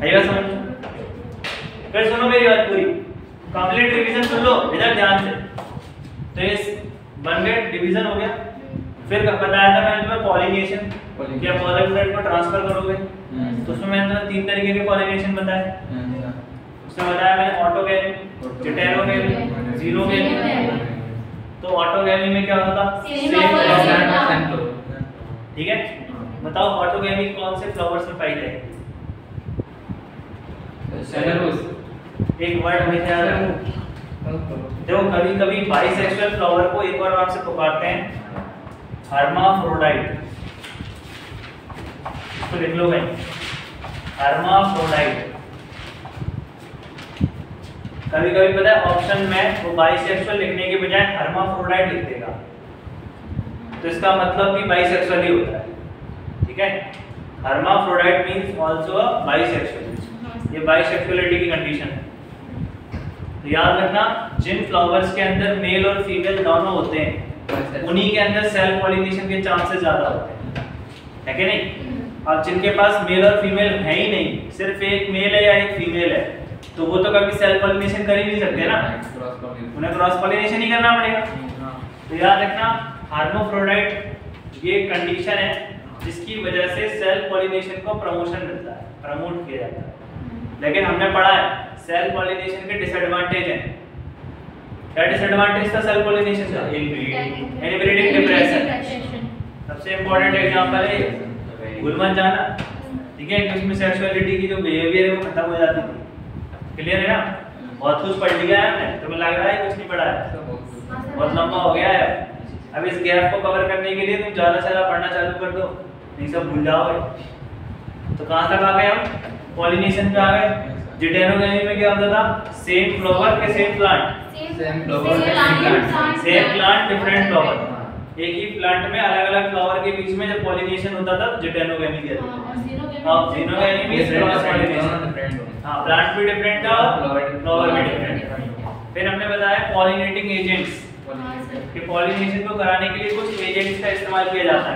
आइए समझ। फिर सुनो मेरी बात पूरी, कंप्लीट रिवीजन सुन लो इधर ध्यान से। तो इस बन गए, डिवीजन हो गया। फिर बताया था मैंने तुम्हें पॉलिनेशन, क्या पॉलन ग्रेन को ट्रांसफर करोगे, तो उसमें मैंने 3 तरीके के पॉलिनेशन बताए। उसमें बताया मैंने ऑटोगैमी, हेटेरोगैमी, जीरोगैमी। तो ऑटोगैमी में क्या होता था? सेम, ठीक है। बताओ ऑटोगैमी कौन से फ्लावर्स में पाई जाएगी? एक वर्ड में क्या है? देखो कभी कभी बाइसेक्सुअल फ्लावर को एक और नाम से पुकारते हैं हर्माफ्रोडाइट। इसको लिख लो भाई, हर्माफ्रोडाइट। कभी कभी पता है ऑप्शन में वो बाइसेक्सुअल लिखने के बजाय हर्माफ्रोडाइट लिख देगा, तो इसका मतलब भी बाइसेक्सुअल ही होता है, ठीक है। Hermaphrodite means also a bisexual, ये बाइसेक्सुअलिटी की कंडीशन है। तो याद रखना, जिन फ्लावर्स के अंदर मेल और फीमेल दोनों होते हैं उन्हीं के अंदर सेल्फ पॉलिनेशन के चांसेस ज्यादा होते हैं, है कि नहीं? अब जिनके पास मेल और फीमेल है ही नहीं, सिर्फ एक मेल है या एक फीमेल है, तो वो तो कभी सेल्फ पॉलिनेशन कर ही नहीं सकते ना, उन्हें क्रॉस पॉलिनेशन ही करना पड़ेगा। तो याद रखना, हर्माफ्रोडाइट ये कंडीशन है जिसकी वजह से सेल्फ पॉलिनेशन को प्रमोशन मिलता है, प्रमोट किया जाता है। लेकिन हमने पढ़ा है सेल्फ पॉलिनेशन के डिसएडवांटेज हैं। क्या डिसएडवांटेज था सेल्फ पॉलिनेशन का? Inbreeding depression. सबसे इंपॉर्टेंट एग्जांपल है गुलमन जाना, ठीक है, कि उसमें सेक्सुअलिटी की जो बिहेवियर है वो खत्म हो जाती थी। क्लियर है ना? बहुत कुछ पढ़ लिया है हमने, तुम्हें लग रहा है कुछ नहीं पढ़ा है? बहुत लंबा हो गया है। अब इस गैप को कवर करने के लिए तुम ज़्यादा से ज़्यादा पढ़ना चालू कर दो, नहीं सब भूल जाओगे। तो कहाँ तक आ गए हम? पॉलिनेशन पे आ गए। जिटेनोगेमी में क्या होता था? सेम फ्लावर के same plant, same plant different flower. एक ही प्लांट में अलग अलग फ्लावर के बीच में जब पॉलिनेशन होता था जिटेनोगेमी कहते हैं। अब जीनोगेमी मींस क्रॉस पॉलिनेशन। हाँ, प्लांट भी डिफरेंट था, फ्लावर भी डिफरेंट। फिर हमने बताया पॉलिनेटिंग एजेंट्स, कि पॉलिनेशन को कराने के लिए कुछ एजेंट्स का इस्तेमाल किया जाता है।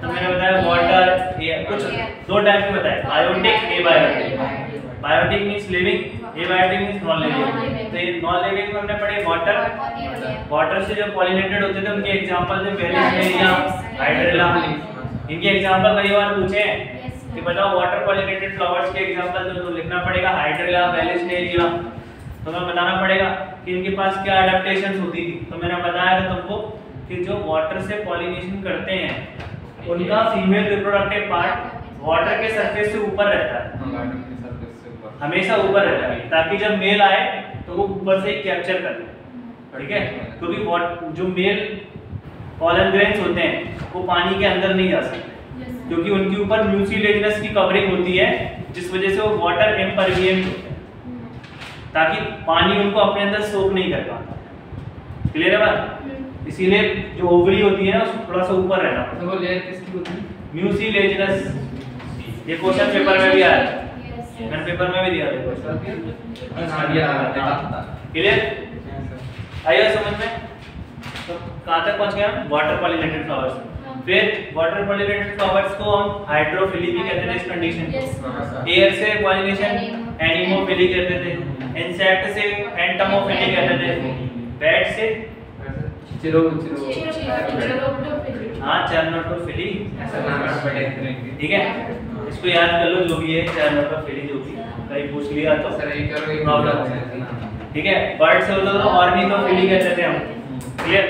तो मैंने बताया वाटर, कुछ 2 टाइप के बताए, biotic, abiotic. Biotic means living, abiotic means non living. तो ये नॉन लिविंग में हमने पढ़े वाटर, वाटर से जो पॉलिनेटेड होते थे उनके एग्जांपल थे वेलिस्नेरिया, हाइड्रेला। इनके एग्जांपल कई बार पूछे हैं कि बताओ वाटर पॉलिनेटेड फ्लावर्स के एग्जांपल, तो लिखना पड़ेगा हाइड्रेला, वेलिस्नेरिया। तो हमें बताना पड़ेगा कि इनके पास क्या एडेप्टेशंस होती थी। तो मैंने बताया था तुमको कि जो वाटर से पॉलिनेशन करते हैं उनका फीमेल रिप्रोडक्टिव पार्ट वाटर के सरफेस से ऊपर रहता है, हमेशा ऊपर रहता है, ताकि जब मेल आए तो वो ऊपर से ही कैप्चर कर ले, ठीक है। क्योंकि जो मेल पॉलन ग्रेन्स होते हैं वो पानी के अंदर नहीं जा सकते, क्योंकि उनके ऊपर म्यूसिलेजिनस की कवरिंग होती है, जिस वजह से वो वाटर इम्परविएंट होते हैं, ताकि पानी उनको अपने अंदर सोख नहीं कर पाता। क्लियर है बात? इसीलिए जो ओवरी होती है ना उसको थोड़ा सा ऊपर रहना पड़ता है। वो लेयर किसकी होती है? म्यूसिलेजिनस। ये क्वेश्चन पेपर में भी आया है, मैंने पेपर में भी दिया था। क्लियर? आइए समझ में। तो कहाँ तक पहुँच गए हम? Water pollinated flowers. फिर वाटर पॉलिनेटेड फ्लावर्स को हम हाइड्रोफिली भी कहते हैं इस कंडीशन को। एयर से पॉलिनेशन एनिमोफिली कहते थे, इंसेक्ट से एंटमोफिली कहते थे, बैट से हाँ चर्नोटोफिली ऐसा नाम पड़े। ठीक है, इसको याद कर लो जो भी है चर्नोटोफिली जो भी कहीं पूछ लिया तो सर एक करो एक प्रॉब्लम है। ठीक है, बर्ड से होता तो ऑर्निथोफिली कहते थे हम। क्लियर?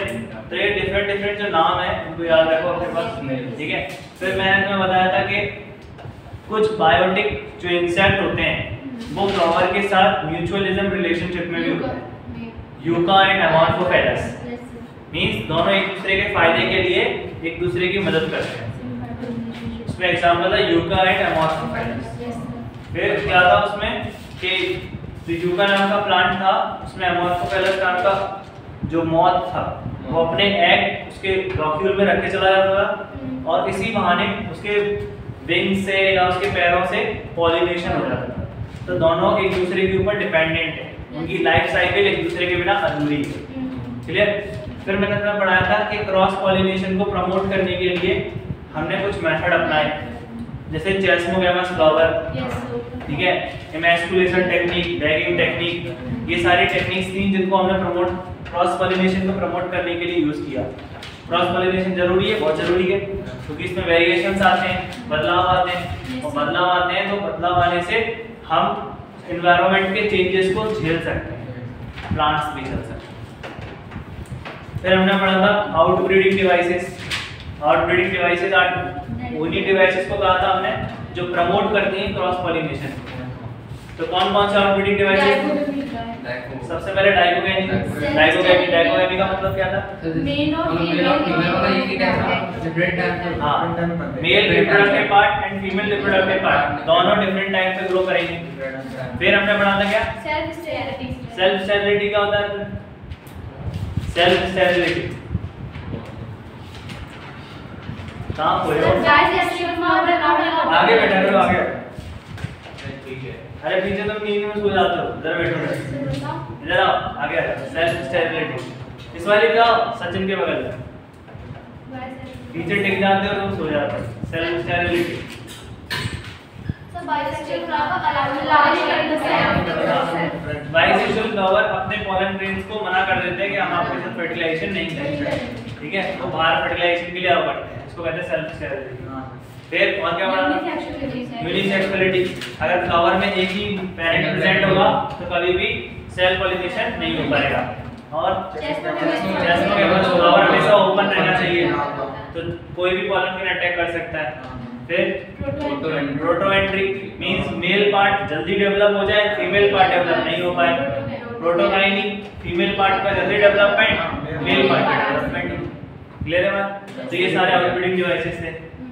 तो ये डिफरेंट जो नाम है उनको याद रखो अपने पास। ठीक है, फिर मैंने तुम्हें बताया था कि कुछ बायोटिक जो इंसेक्ट होते हैं वो फ्लावर के साथ म्यूचुअलिज्म रिलेशनशिप में भी होते हैं। यूका एंड अमॉर्फोफेलस मींस दोनों एक दूसरे के फायदे के लिए एक दूसरे की मदद करते हैं। इसमें एग्जांपल है यूका एंड अमॉर्फोफेलस। फिर क्या था उसमें कि जो यूका नाम का प्लांट था उसमें अमॉर्फोफेलस नाम का जो मॉथ था वो अपने एग उसके ब्रॉक्यूल में रख के चला जाता था और इसी बहाने उसके विंग से या उसके पैरों से पॉलिनेशन हो जाता था। तो दोनों एक दूसरे के ऊपर डिपेंडेंट है, उनकी लाइफ साइकिल एक दूसरे के बिना अधूरी है। क्लियर? फिर मैंने तुम्हें पढ़ाया था कि क्रॉस पॉलिनेशन को प्रमोट करने के लिए हमने कुछ मेथड अपनाए, जैसे चेस्मोगैमस फ्लावर, ठीक है, इमैस्कुलेशन टेक्निक, बैगिंग टेक्निक, ये सारी टेक्निक्स थी जिनको हमने क्रॉस पॉलिनेशन को प्रमोट करने के लिए यूज किया। क्रॉस पॉलिनेशन जरूरी है, बहुत जरूरी है, क्योंकि इसमें वेरिएशंस आते हैं, बदलाव आते हैं, और बदलाव आते हैं तो बदलाव आने से हम एनवायरनमेंट के चेंजेस को झेल सकते हैं, प्लांट्स भी चल सकते हैं। फिर हमने पढ़ा था आउटब्रीडिंग डिवाइसेस। आउटब्रीडिंग डिवाइसेस उन्हीं डिवाइसेस को कहा था हमने जो प्रमोट करती हैं क्रॉस पॉलिनेशन। तो कौन कौन से आउटब्रीडिंग डिवाइसेस? सबसे पहले डाइकोगैमी। डाइकोगैमी का मतलब क्या था? मेल और फीमेल हाँ, male reproductive part and female reproductive part दोनों डिफरेंट टाइम पे ग्रो करेंगे। फिर हमने पढ़ा था क्या? Self sterility. सेल्फ स्टेरिलिटी क्या होता है? सेल्फ स्टेरिलिटी कहाँ खोए हो? आगे बैठा करो, आगे। अरे पीछे तुम नींद में सो जाते हो, इधर बैठो। इधर आओ, आगे आ जाओ। सेल्फ स्टेरिलिटी इस वाली पे आओ, सचिन के बगल में। पीछे टिक जाते हो तुम सो जाते हो। सेल्फ स्टेरिलिटी बाइसेक्सुअल फ्लावर अपने पॉलन ग्रेन्स को मना कर देते हैं कि हम आपके साथ फर्टिलाइजेशन नहीं करेंगे। ठीक है, तो बाहर फर्टिलाइजेशन के लिए आओ करते हैं, इसको कहते हैं सेल्फ स्टेरिलिटी। फिर और क्या बना? यूनिसेक्सुअलिटी। अगर फ्लावर में एक ही पेरेंट प्रेजेंट होगा तो कभी भी सेल्फ पॉलिनेशन नहीं हो पाएगा। और चेस्मोगैमस फ्लावर हमेशा ओपन रहना चाहिए, तो कोई भी पॉलन ग्रेन अटैक कर सकता है। फिर प्रोटोएंट्री मींस मेल पार्ट जल्दी डेवलप हो जाए, फीमेल पार्ट डेवलप नहीं हो पाए। प्रोटोकाइनिक फीमेल पार्ट का जल्दी डेवलपमेंट, मेल पार्ट का डेवलपमेंट। क्लियर है बात? तो ये सारे आउटब्रीडिंग डिवाइसेस थे।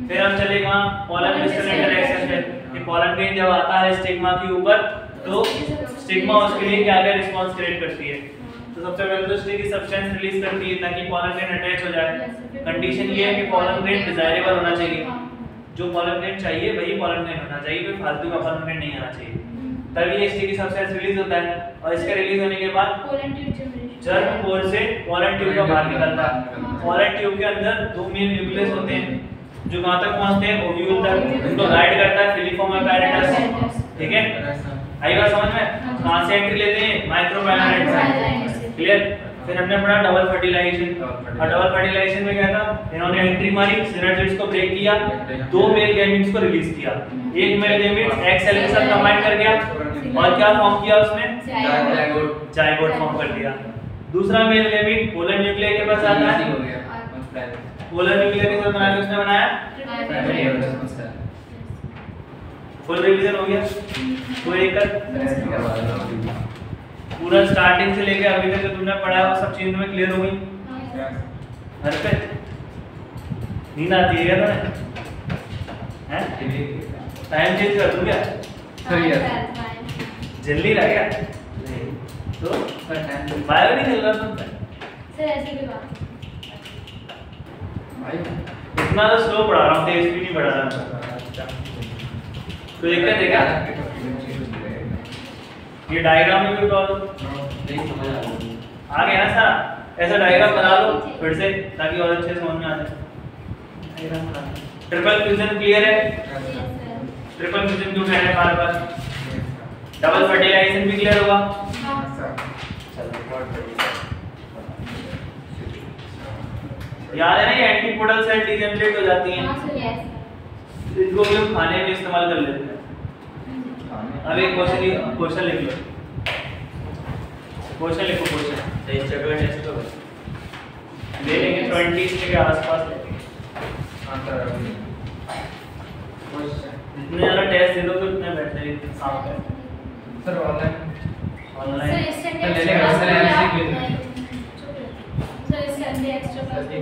फिर हम चले कहां? पॉलन क्रिस्टल इंटरेक्शन पे। ये पॉलन ग्रेन जब आता है स्टिग्मा के ऊपर तो स्टिग्मा उसके लिए क्या क्या रिस्पांस क्रिएट करती है? तो सबसे पहले तो स्टिगी सब्सटेंस रिलीज करती है ताकि पॉलन ग्रेन अटैच हो जाए। कंडीशन ये है कि पॉलन ग्रेन डिजायरेबल होना चाहिए, जो पॉलन ग्रेन चाहिए वही पॉलन ग्रेन होना चाहिए, कोई फालतू का पॉलन ग्रेन नहीं आना चाहिए, तभी ये स्टिगी सब्सटेंस रिलीज होता है। और इसके रिलीज होने के बाद जर्म पोर से पॉलन ट्यूब का बाहर निकलता है। पॉलन ट्यूब के अंदर दो मेन न्यूक्लियस होते हैं जो कहां तक पहुंचते हैं? ओव्यूल तक। उनको गाइड करता है फिलीफॉर्म अपैरेटस। ठीक है, आई बात समझ में? कहां से एंट्री लेते हैं? माइक्रोफिलामेंट से। क्लियर? फिर हमने पढ़ा डबल फर्टिलाइजेशन। और डबल फर्टिलाइजेशन में क्या था? इन्होंने एंट्री मारी, सिनेर्जिड्स को ब्रेक किया, दो मेल गैमीट्स को रिलीज किया। एक मेल गैमीट एक्स सेल के साथ कंबाइन कर गया और क्या फॉर्म किया उसने? जाइगोट फॉर्म कर दिया। दूसरा मेल गैमीट पोलर न्यूक्लियस के पास आता है, पोलर न्यूक्लियस के साथ बनाया, उसने बनाया फुल रिवीजन हो गया। तो एक पूरा स्टार्टिंग से लेके अभी तक जो तुमने पढ़ा है वो सब चीज में क्लियर हो गई? घर पे नींद आती है क्या तुम्हें? हैं? टाइम चेंज कर दूं क्या? जल्दी रह गया तो बायो नहीं चल रहा तुम? सर ऐसे भी बात इतना तो स्लो पढ़ा रहा हूँ, तेज भी नहीं पढ़ा रहा। तो दिक्कत है क्या? ये डायग्राम में भी प्रॉब्लम आ गया ना सारा? ऐसा डायग्राम बना लो फिर से ताकि और अच्छे समझ में आ जाए। डायग्राम बना। ट्रिपल फ्यूजन क्लियर है? ट्रिपल फ्यूजन क्यों कह रहे हैं बार बार? डबल फर्टिलाइजेशन भी क्लियर होगा। हाँ चलो याद है ना, ये एंटीपोडल सेल डीजनरेट हो जाती हैं, हाँ सर यस इनको भी हम खाने में इस्तेमाल कर लेते हैं। अब एक क्वेश्चन लिख लो, क्वेश्चन लिखो, क्वेश्चन तो इस चक्कर टेस्ट तो ले लेंगे 20 के आसपास लेंगे। हाँ सर जितने ज़्यादा टेस्ट दे दोगे उतने बेहतर साफ है। सर ऑनलाइन सर ऑनलाइन इससे ले लेंगे, क्लास सर, में ऐसे आप- ही ले नहीं, सर इस संडे एक्स्ट्रा क्लास सर, में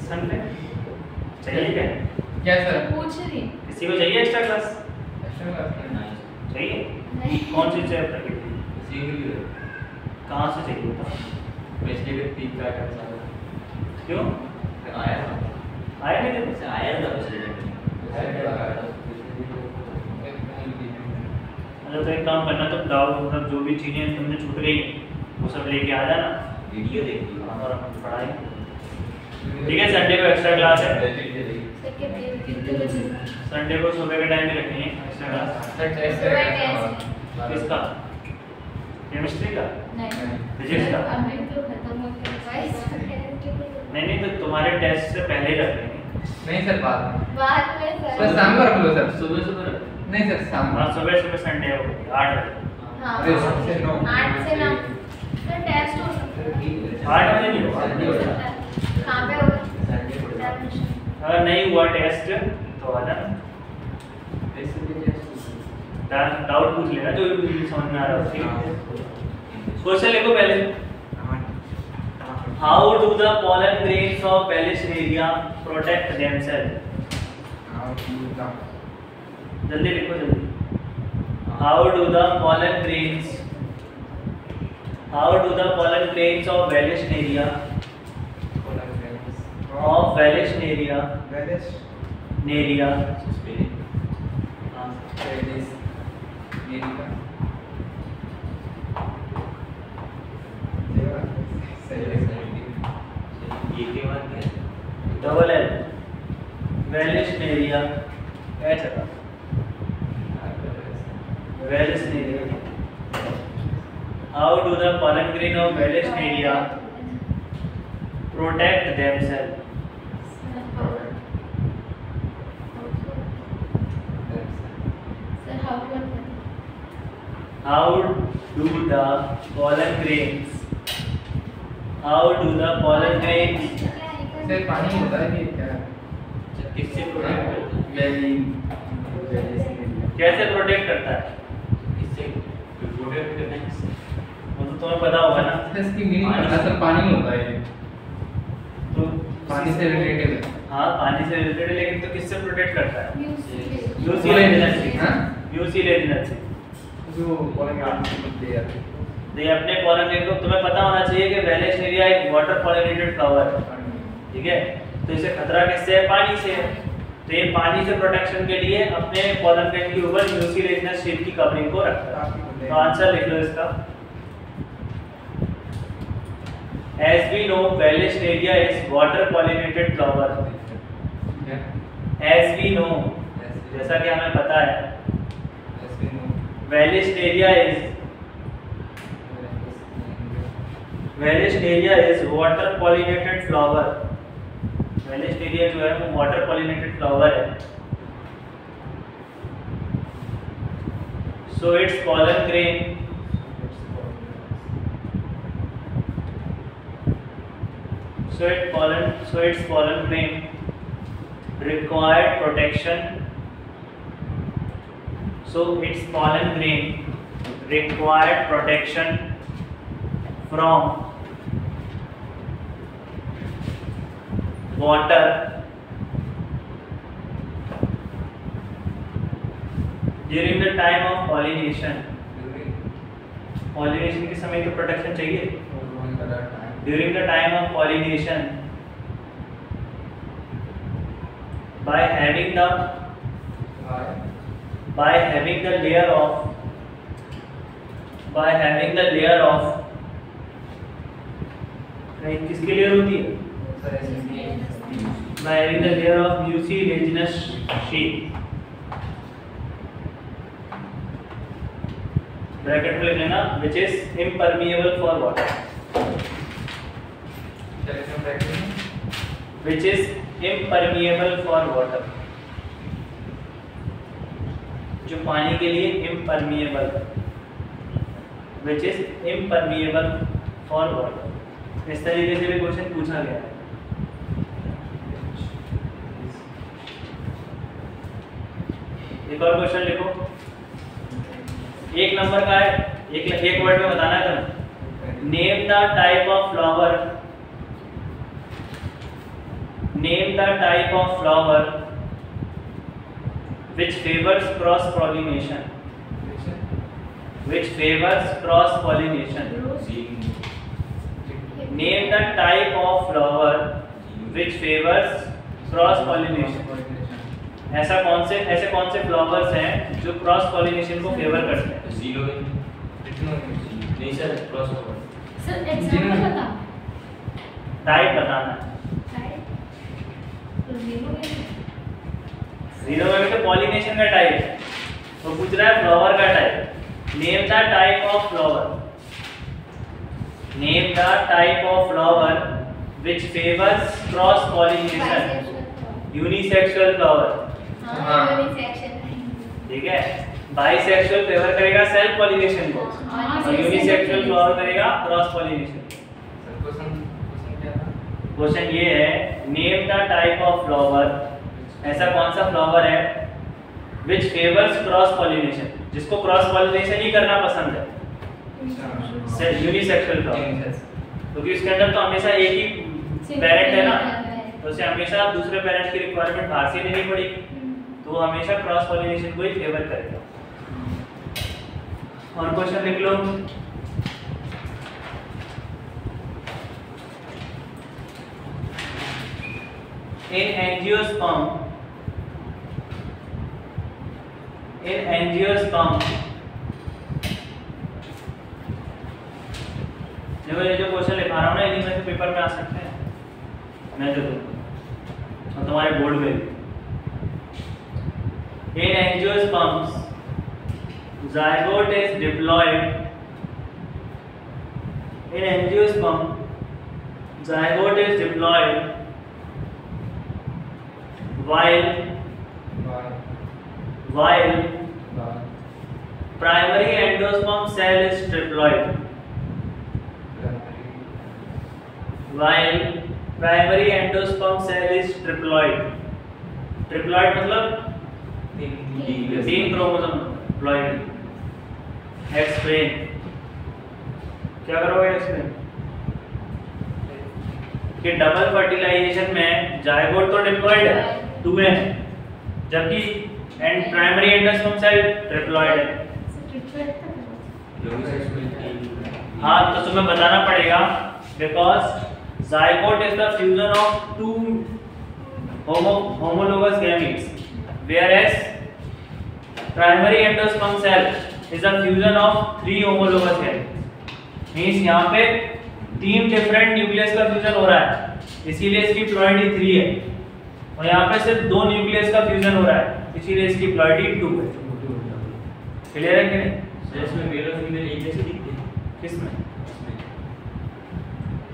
संडे चाहिए क्या? क्या सर पूछ रही किसी को चाहिए एक्स्ट्रा क्लास? एक्स्ट्रा क्लास में चाहिए? नहीं कौन सी चाहिए आपको? सीखी कहाँ से चाहिए बताओ? पिछले के 3 का कर सकता क्यों आया आया नहीं देखो? से आया था पिछले अच्छा तो एक काम करना, तो डाउट मतलब जो भी चीज़ें तुमने छूट गई वो सब लेके आ जाना वीडियो देख ली और हम पढ़ाएंगे। ठीक है, संडे को एक्स्ट्रा क्लास है, सर कितने बजे संडे को सुबह के टाइम में रखेंगे एक्स्ट्रा क्लास। सर टेस्ट सुबह टेस्ट किसका? केमिस्ट्री का? नहीं फिजिक्स का? अभी तो खत्म हो गया नहीं नहीं, तो तुम्हारे टेस्ट से पहले ही रख लेंगे। नहीं सर बाद में बात में सर सर शाम को रख लो सर सुबह सुबह नहीं सर शाम हाँ को सुबह सुबह संडे हो गई 8 बजे। हाँ अरे, से 9 8 से 9 सर टेस्ट हो सकता है 8 बजे नहीं होगा। हो सकता है कहाँ पे होगा एडमिशन अगर नहीं हुआ टेस्ट तो आ जाना, डाउट पूछ लेना जो भी समझ में आ रहा है। क्वेश्चन लिखो पहले, how do the pollen grains of Vallisneria protect themselves? जल्दी लिखो जल्दी। How do the pollen grains of Vallisneria neria ये के बाद क्या डबल एल Vallisneria क्या चला Vallisneria. How do the pollen grain of Vallisneria protect themselves? Sir how to How do the pollen grains sir पानी होता है कि क्या किससे प्रोटेक्ट करता है वेली कैसे प्रोटेक्ट करता है? इससे प्रोटेक्ट करना है किससे वो तो तुम्हें पता होगा ना। सर इसकी मीनिंग पता सर पानी होता है ये तो पानी से रिलेटेड है हाँ पानी से रिलेटेड है, लेकिन तो किससे प्रोटेक्ट करता है? यूज यूसी लेविनस से। हाँ? यूसी लेविनस से। जो बोलेंगे आप बोलते हैं तो ये अपने pollen grain को तुम्हें पता होना चाहिए कि Vallisneria एक वाटर पॉलिनेटेड फ्लावर है, ठीक है? तो इसे खतरा किससे है? पानी से है। तो ये पानी से प्रोटेक्शन के लिए अपने pollen grain के ऊपर यूसी लेविनस शेप की कवरिंग को रखता है। तो आंसर लिख लो इसका। As we know, Vallisneria is water pollinated flower. As we know, जैसा कि हमें पता है, Vallisneria is water pollinated flower. Vallisneria जो है वो water pollinated flower है. So its pollen grain required protection. So its pollen grain required protection from water during the time of pollination. Pollination के समय तो protection चाहिए. During the time of pollination, by having the layer of किसकी layer होती है? By having the layer of mucilaginous sheath. Bracket में लिख लेना which is impermeable for water, which is impermeable for water, जो पानी के लिए impermeable, which is impermeable for water. इस तरीके से भी क्वेश्चन पूछा गया है। एक और क्वेश्चन लिखो, एक नंबर का है, एक वर्ड में बताना है तुम्हें। Name the type of flower, name the type of flower which favors cross pollination, which favors cross pollination. Name the type of flower which favors cross pollination. ऐसे कौन से फ्लावर्स हैं जो क्रॉस पॉलिनेशन को फेवर करते हैं? Zero नहीं sir, cross over sir example बता, टाइप बताना है। तो जीरो में तो पॉलिनेशन का टाइप, तो पूछ रहा है फ्लावर का type. Name the type of flower, name the type of flower which favours cross pollination. Unisexual flower, ठीक है। बाइसेक्सुअल फेवर करेगा सेल्फ पॉलिनेशन को, और यूनिसेक्सुअल फ्लावर करेगा क्रॉस पॉलिनेशन। क्वेश्चन ये है, name the type of flower, ऐसा कौन सा फ्लावर है विच फेवर्स क्रॉस पॉलिनेशन, जिसको क्रॉस पॉलिनेशन ही करना पसंद है, यूनिसेक्सुअल फ्लावर। क्योंकि उसके अंदर तो हमेशा एक ही पेरेंट है ना, तो उसे हमेशा दूसरे पेरेंट की रिक्वायरमेंट बाहर से लेनी पड़ेगी, तो वो हमेशा क्रॉस पॉलिनेशन को ही फेवर करेगा। और क्वेश्चन लिख लो, in angiosperm, देखो ये जो क्वेश्चन लिखा रहा हूँ ना, इन्हीं में से पेपर में आ सकते हैं, मैं जो दूँ और तुम्हारे बोर्ड में। In angiosperms, zygote is diploid. In angiosperm, zygote is diploid while primary endosperm cell is triploid. While primary endosperm cell is triploid. Triploid मतलब तीन क्रोमोसोम प्लॉइड। एक्सप्लेन, क्या करोगे एक्सप्लेन? कि डबल फर्टिलाइजेशन में जायगोट तो डिप्लॉइड है, 2 है, जबकि and primary endosperm cell triploid है। हाँ, तो तुम्हें बताना पड़ेगा because zygote is the fusion of 2 homologous gametes, whereas primary endosperm cell is a fusion of 3 homologous gametes. Means यहाँ पे 3 डिफरेंट न्यूक्लियस का फ्यूजन हो रहा है, इसीलिए इसकी प्लॉइडी 3 है, और यहाँ पे सिर्फ 2 न्यूक्लियस का फ्यूजन हो रहा है, इसीलिए इसकी प्लॉइडी 2 है। क्लियर है कि नहीं? सर इसमें मेल और फीमेल एक जैसे दिखते हैं? किसमें?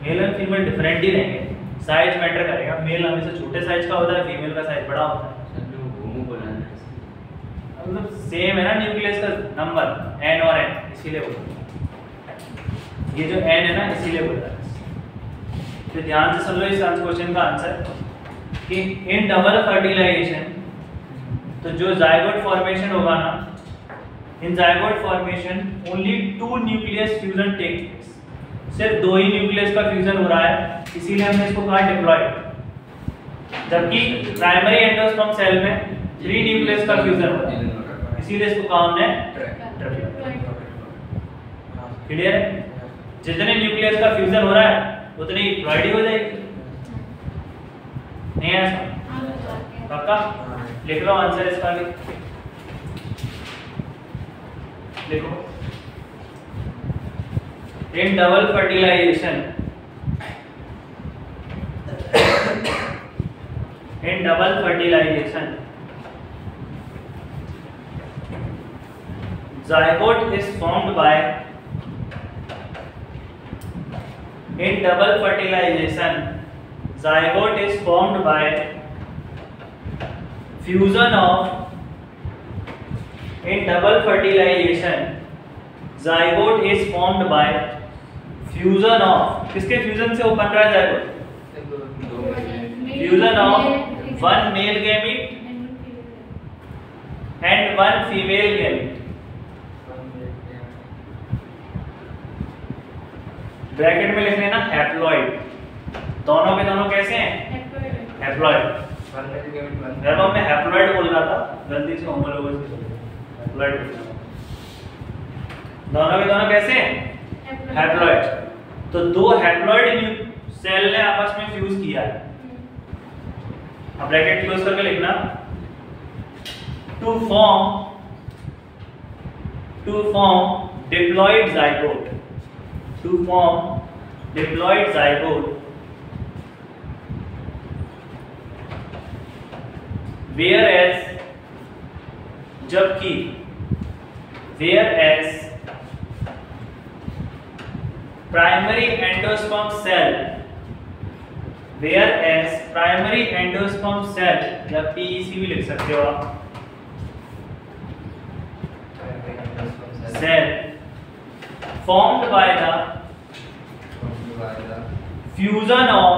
मेल और फीमेल डिफरेंट ही रहेंगे, साइज मैटर करेगा। मेल हमेशा छोटे साइज का होता है, फीमेल का साइज बड़ा होता है। सर जो होमो बोला है मतलब सेम है ना न्यूक्लियस का नंबर n और n, इसीलिए बोल रहा हूं। ये जो n है ना, इसीलिए बोल रहा है। तो ध्यान से सुन लो इस क्वेश्चन का आंसर कि इन डबल फर्टिलाइजेशन, तो जो जायगोट फॉर्मेशन होगा ना, in zygote formation only 2 nucleus fusion take place, सिर्फ 2 ही न्यूक्लियस का फ्यूजन हो रहा है, इसीलिए हमने इसको कहा डिप्लॉइड। जबकि प्राइमरी एंडोस्पर्म सेल में 3 न्यूक्लियस का फ्यूजन हो रहा है, इसीलिए इसको कहा हमने ट्रिप्लॉइड। क्लियर है? जितने न्यूक्लियस का फ्यूजन हो रहा है उतनी प्लॉइडी हो जाएगी। नहीं है ऐसा? पक्का? लिख लो आंसर इसका, लिखो। In double fertilization, in double fertilization, zygote is formed by in double fertilization. Zygote is formed by fusion of in double fertilization. Zygote is formed by fusion of किसके फ्यूजन से वो बन रहा है zygote? Fusion of one male gamete and one female gamete. Bracket में लिख लेना haploid. दोनों के दोनों कैसे हैं? हैप्लॉइड. यार मैं हैप्लॉइड बोल रहा था, गलती से होमोलोगस बोल रहा था. हैप्लॉइड बोल रहा था. दोनों के दोनों कैसे हैं? हैप्लॉइड. तो दो हैप्लॉइड सेल ने आपस में फ्यूज किया है. अब ब्रैकेट क्लोज करके लिखना to form diploid zygote. To form diploid zygote, whereas primary endosperm cell या PEC भी लिख सकते हो आप. Cell formed by the fusion of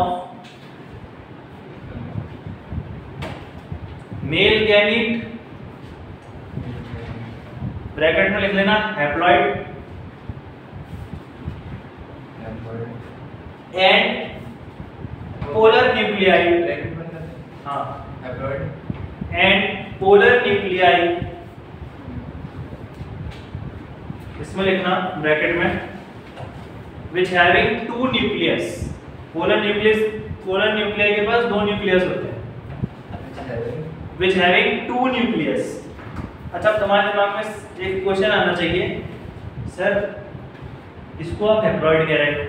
male gamete, bracket में लिख लेना हैप्लॉइड, एंड पोलर न्यूक्लियाई. हाँ, हैप्लॉइड एंड पोलर न्यूक्लियाई. इसमें लिखना ब्रैकेट में which having two nucleus. Polar nuclei के पास दो न्यूक्लियस होते हैं. which having two nucleus. अच्छा, तुम्हारे दिमाग में एक क्वेश्चन आना चाहिए, सर इसको आप हैप्लॉइड कह रहे हो,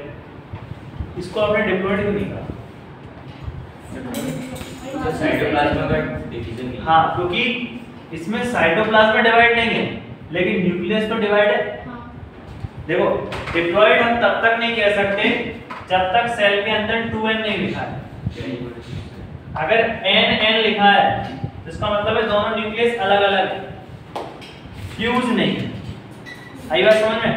इसको आपने डिप्लॉइड क्यों नहीं कहा? साइटोप्लाज्म का डिवीजन. हाँ, क्योंकि इसमें साइटोप्लाज्म डिवाइड नहीं है, लेकिन न्यूक्लियस तो डिवाइड है. देखो, डिप्लॉइड हम तब तक नहीं कह सकते जब तक सेल के अंदर 2n नहीं लिखा है. अगर n लिखा है तो इसका मतलब है दोनों न्यूक्लियस अलग अलग है, फ्यूज नहीं है. आई बात समझ में?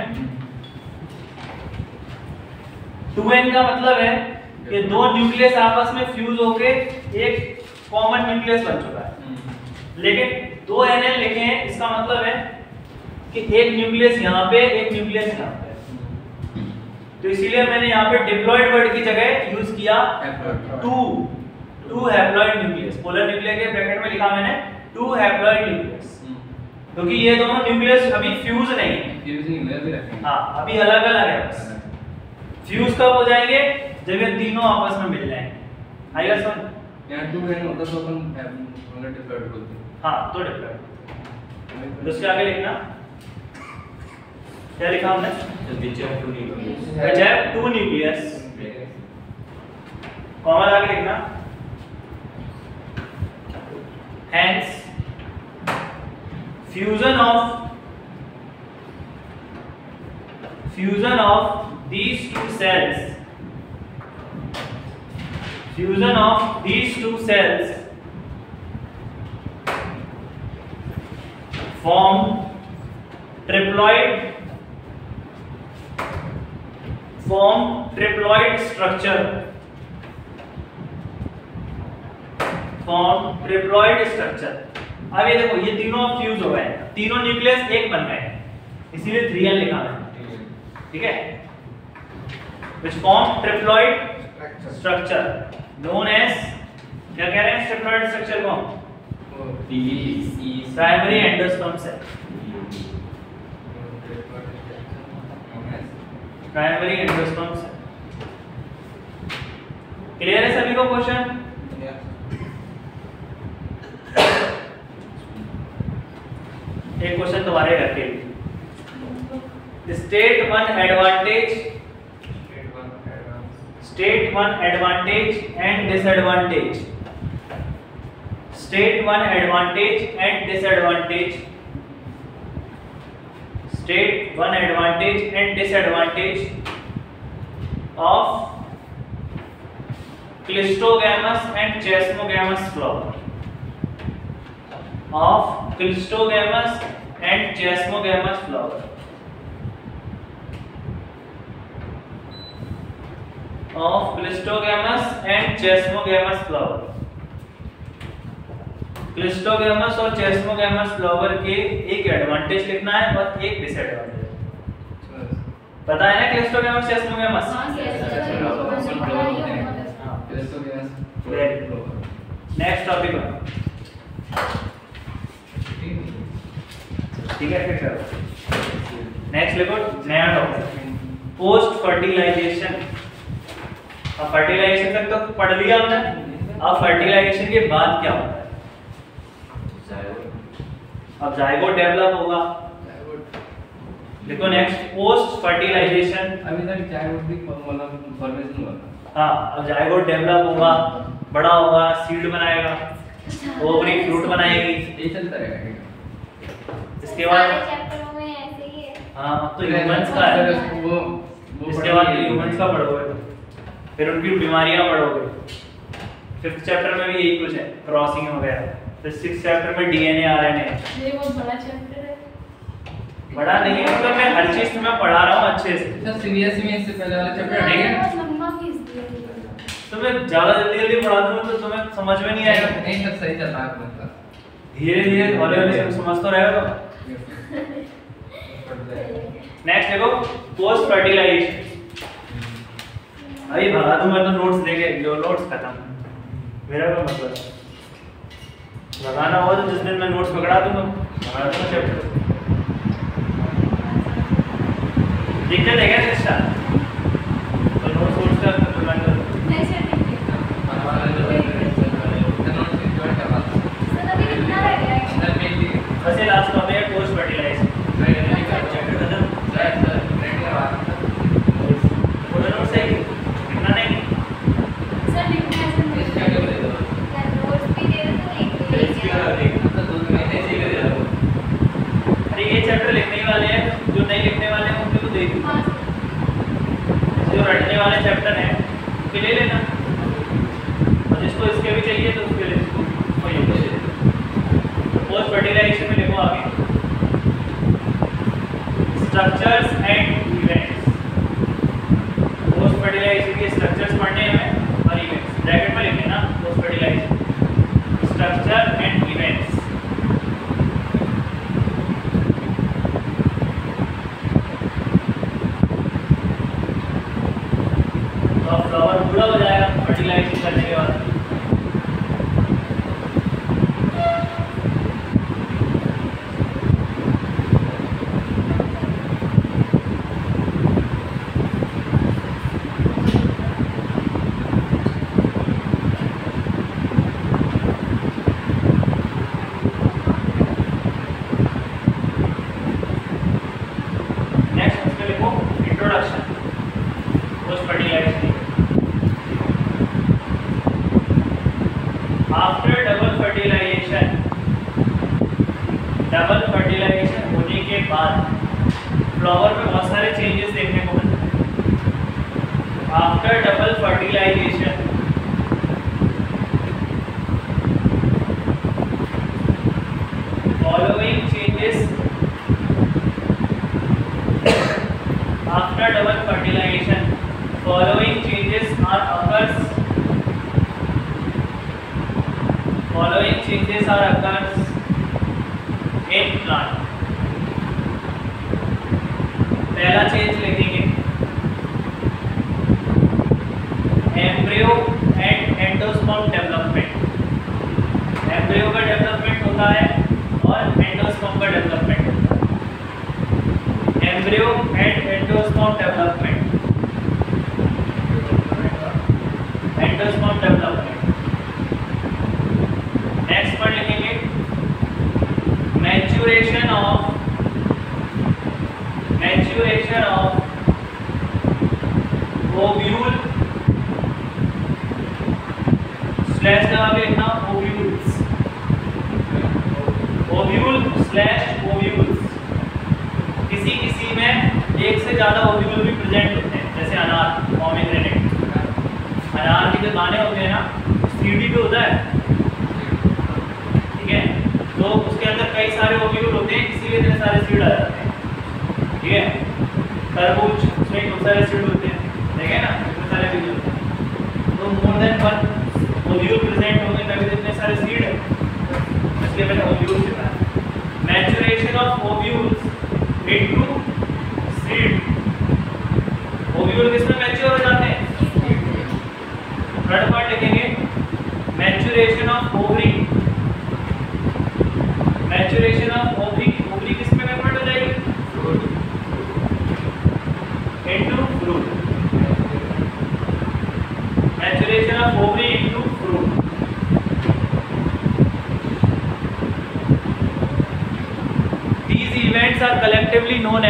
2n का मतलब है कि दो न्यूक्लियस आपस में फ्यूज होके एक कॉमन न्यूक्लियस बन चुका है. लेकिन दो nn लिखे हैं, इसका मतलब है कि एक न्यूक्लियस यहाँ पे, एक न्यूक्लियस यहाँ पे. तो इसीलिए मैंने यहाँ पे डिप्लॉइड वर्ड की जगह यूज किया two haploid nucleus. Polar nuclear के ब्रैकेट में लिखा मैंने टू हैप्लॉइड न्यूक्लियस, क्योंकि ये दोनों न्यूक्लियस अभी फ्यूज नहीं है. हाँ, अभी अलग अलग है. बस फ्यूज कब हो जाएंगे? जब ये तीनों आपस में मिल जाएंगे. आएगा समझ? यहाँ 2n होता तो अपन डिप्लॉइड बोलते हैं. हाँ, तो डिप्लॉइड. उसके आगे लिखना क्या लिखा हमने? which have two nucleus. which have two nucleus. Common आगे लिखना hence fusion of these two cells form triploid structure. अब ये देखो, ये तीनों फ्यूज हो गए, तीनों न्यूक्लियस एक बन गए, इसीलिए 3n लिखा है. ठीक है? which form triploid structure known as, क्या कह रहे हैं ट्रिप्लॉइड स्ट्रक्चर को? Primary endosperm cell. Primary endosperm cell. Clear है सभी को क्वेश्चन? एक क्वेश्चन तुम्हारे घर के लिए. State one advantage and disadvantage. State one advantage and disadvantage State one advantage and disadvantage of Clistogamous and Chasmogamous flower. Of Clistogamous and Chasmogamous flower. Of Clistogamous and Chasmogamous flower. Cleistogamous और चेस्मोगैमस flower के एक advantage लिखना है और एक disadvantage. पता है ना क्लिस्टोगैमस चेस्मोगैमस? नेक्स्ट टॉपिक ठीक है फिर चलो नेक्स्ट लिखो नया टॉपिक पोस्ट फर्टिलाइजेशन। अब फर्टिलाइजेशन तक तो पढ़ लिया हमने, अब फर्टिलाइजेशन के बाद क्या होता है? अब जायगोट डेवलप होगा। देखो नेक्स्ट पोस्ट फर्टिलाइजेशन। अभी तक जायगोट भी मतलब फॉर्मेशन हुआ था। हाँ अब जायगोट डेवलप होगा, बड़ा होगा, सीड बनाएगा, ओवरी फ्रूट बनाएगी, ये चलता रहेगा। इसके बाद चैप्टरों में ऐसे ही है। हाँ अब तो ह्यूमंस का है, इसके बाद तो ह्यूमंस का पढ़ोगे, फिर उनकी बीमारियां पढ़ोगे। 5th चैप्टर में भी यही कुछ है, क्रॉसिंग वगैरह। फिर 6th चैप्टर में डीएनए आरएनए। ये बहुत बड़ा चैप्टर है। बड़ा नहीं है मतलब मैं हर चीज तुम्हें पढ़ा रहा हूँ अच्छे से। सर सीरियस में इससे पहले वाला चैप्टर नहीं है। है। लंबा खींच दिया। तो मैं ज्यादा जल्दी पढ़ा दूंगा तो तुम्हें समझ में नहीं आएगा। नहीं सर सही चल रहा है आपका। धीरे-धीरे हौले-हौले समझ तो रहे हो। नेक्स्ट देखो पोस्ट फर्टिलाइजेशन। अभी भगा दूंगा तो नोट्स देके जो नोट्स खत्म। मेरा कोई मतलब लगाना हो तो जिस दिन मैं नोट्स पकड़ा दूंगा भगा दूंगा चैप्टर। दिक्कत है क्या कृष्णा? तो नोट्स का प्लान कर नहीं सर ठीक है। सर अभी कितना रह गया है? बस ये लास्ट टॉपिक है पोस्ट फर्टिलाइजेशन। चैप्टर खत्म। पूरा नोट्स है इतना नहीं। सर लिखना है सर मुझे। सर नोट्स भी दे दो अरे ये चैप्टर लिखने ही वाले हैं, जो नहीं लिखने वाले हैं उनको तो दे दो। हाँ जो रटने वाले चैप्टर हैं उनके ले लेना, और जिसको इसके भी चाहिए तो उसके लिए पोस्ट फर्टिलाइजेशन में लिखो आगे structures and events. Post fertilization के स्ट्रक्चर्स पढ़ने हैं और इवेंट्स ब्रैकेट में लिख लेना। Post fertilization structure and events. तो फ्लावर पूरा हो जाएगा फर्टिलाइजेशन करने के बाद। नेक्स्ट उसमें लिखो introduction post fertilization. After double fertilization, double fertilization होने के बाद फ्लावर में बहुत सारे चेंजेस देखने को मिलते हैं। After double fertilization following changes. After double fertilization, following changes are occurs. Following changes are occurs in plant. पहला चेंज लिखेंगे embryo and endosperm development. Embryo का डेवलपमेंट होता है और एंडोस्पर्म का डेवलपमेंट होता है। Embryo and endosperm development. Endosperm development. Next पर लिखेंगे मैच्योरेशन ऑफ ओव्यूल स्लैश लगा के लिखना ओव्यूल्स। ओव्यूल स्लैश ओव्यूल्स किसी एक से ज़्यादा ओव्यूल भी प्रेजेंट होते हैं, जैसे अनार, पोमेग्रेनेट। अनार के जो दाने होते हैं ना, सीडी पे होता है, ठीक है, तो उसके अंदर कई सारे ओव्यूल होते हैं, इसीलिए इतने सारे सीड आ जाते हैं, ठीक है। तरबूज, उसमें बहुत सारे सीड होते हैं, देखें ना, इतने सारे बीज होते हैं, तो more than one ovule present होंगे तभी तो इतने सारे सीड है, इसलिए मैंने ओव्यूल लिखा है। Maturation of ovules into seed. Ovule किसमें मैच्योर हो जाते हैं? थर्ड पार्ट लिखेंगे, maturation of ovary. Maturation of ovary, ovary किसमें कन्वर्ट हो जाएगी? Into fruit. Maturation of ovary into fruit. These events are collectively known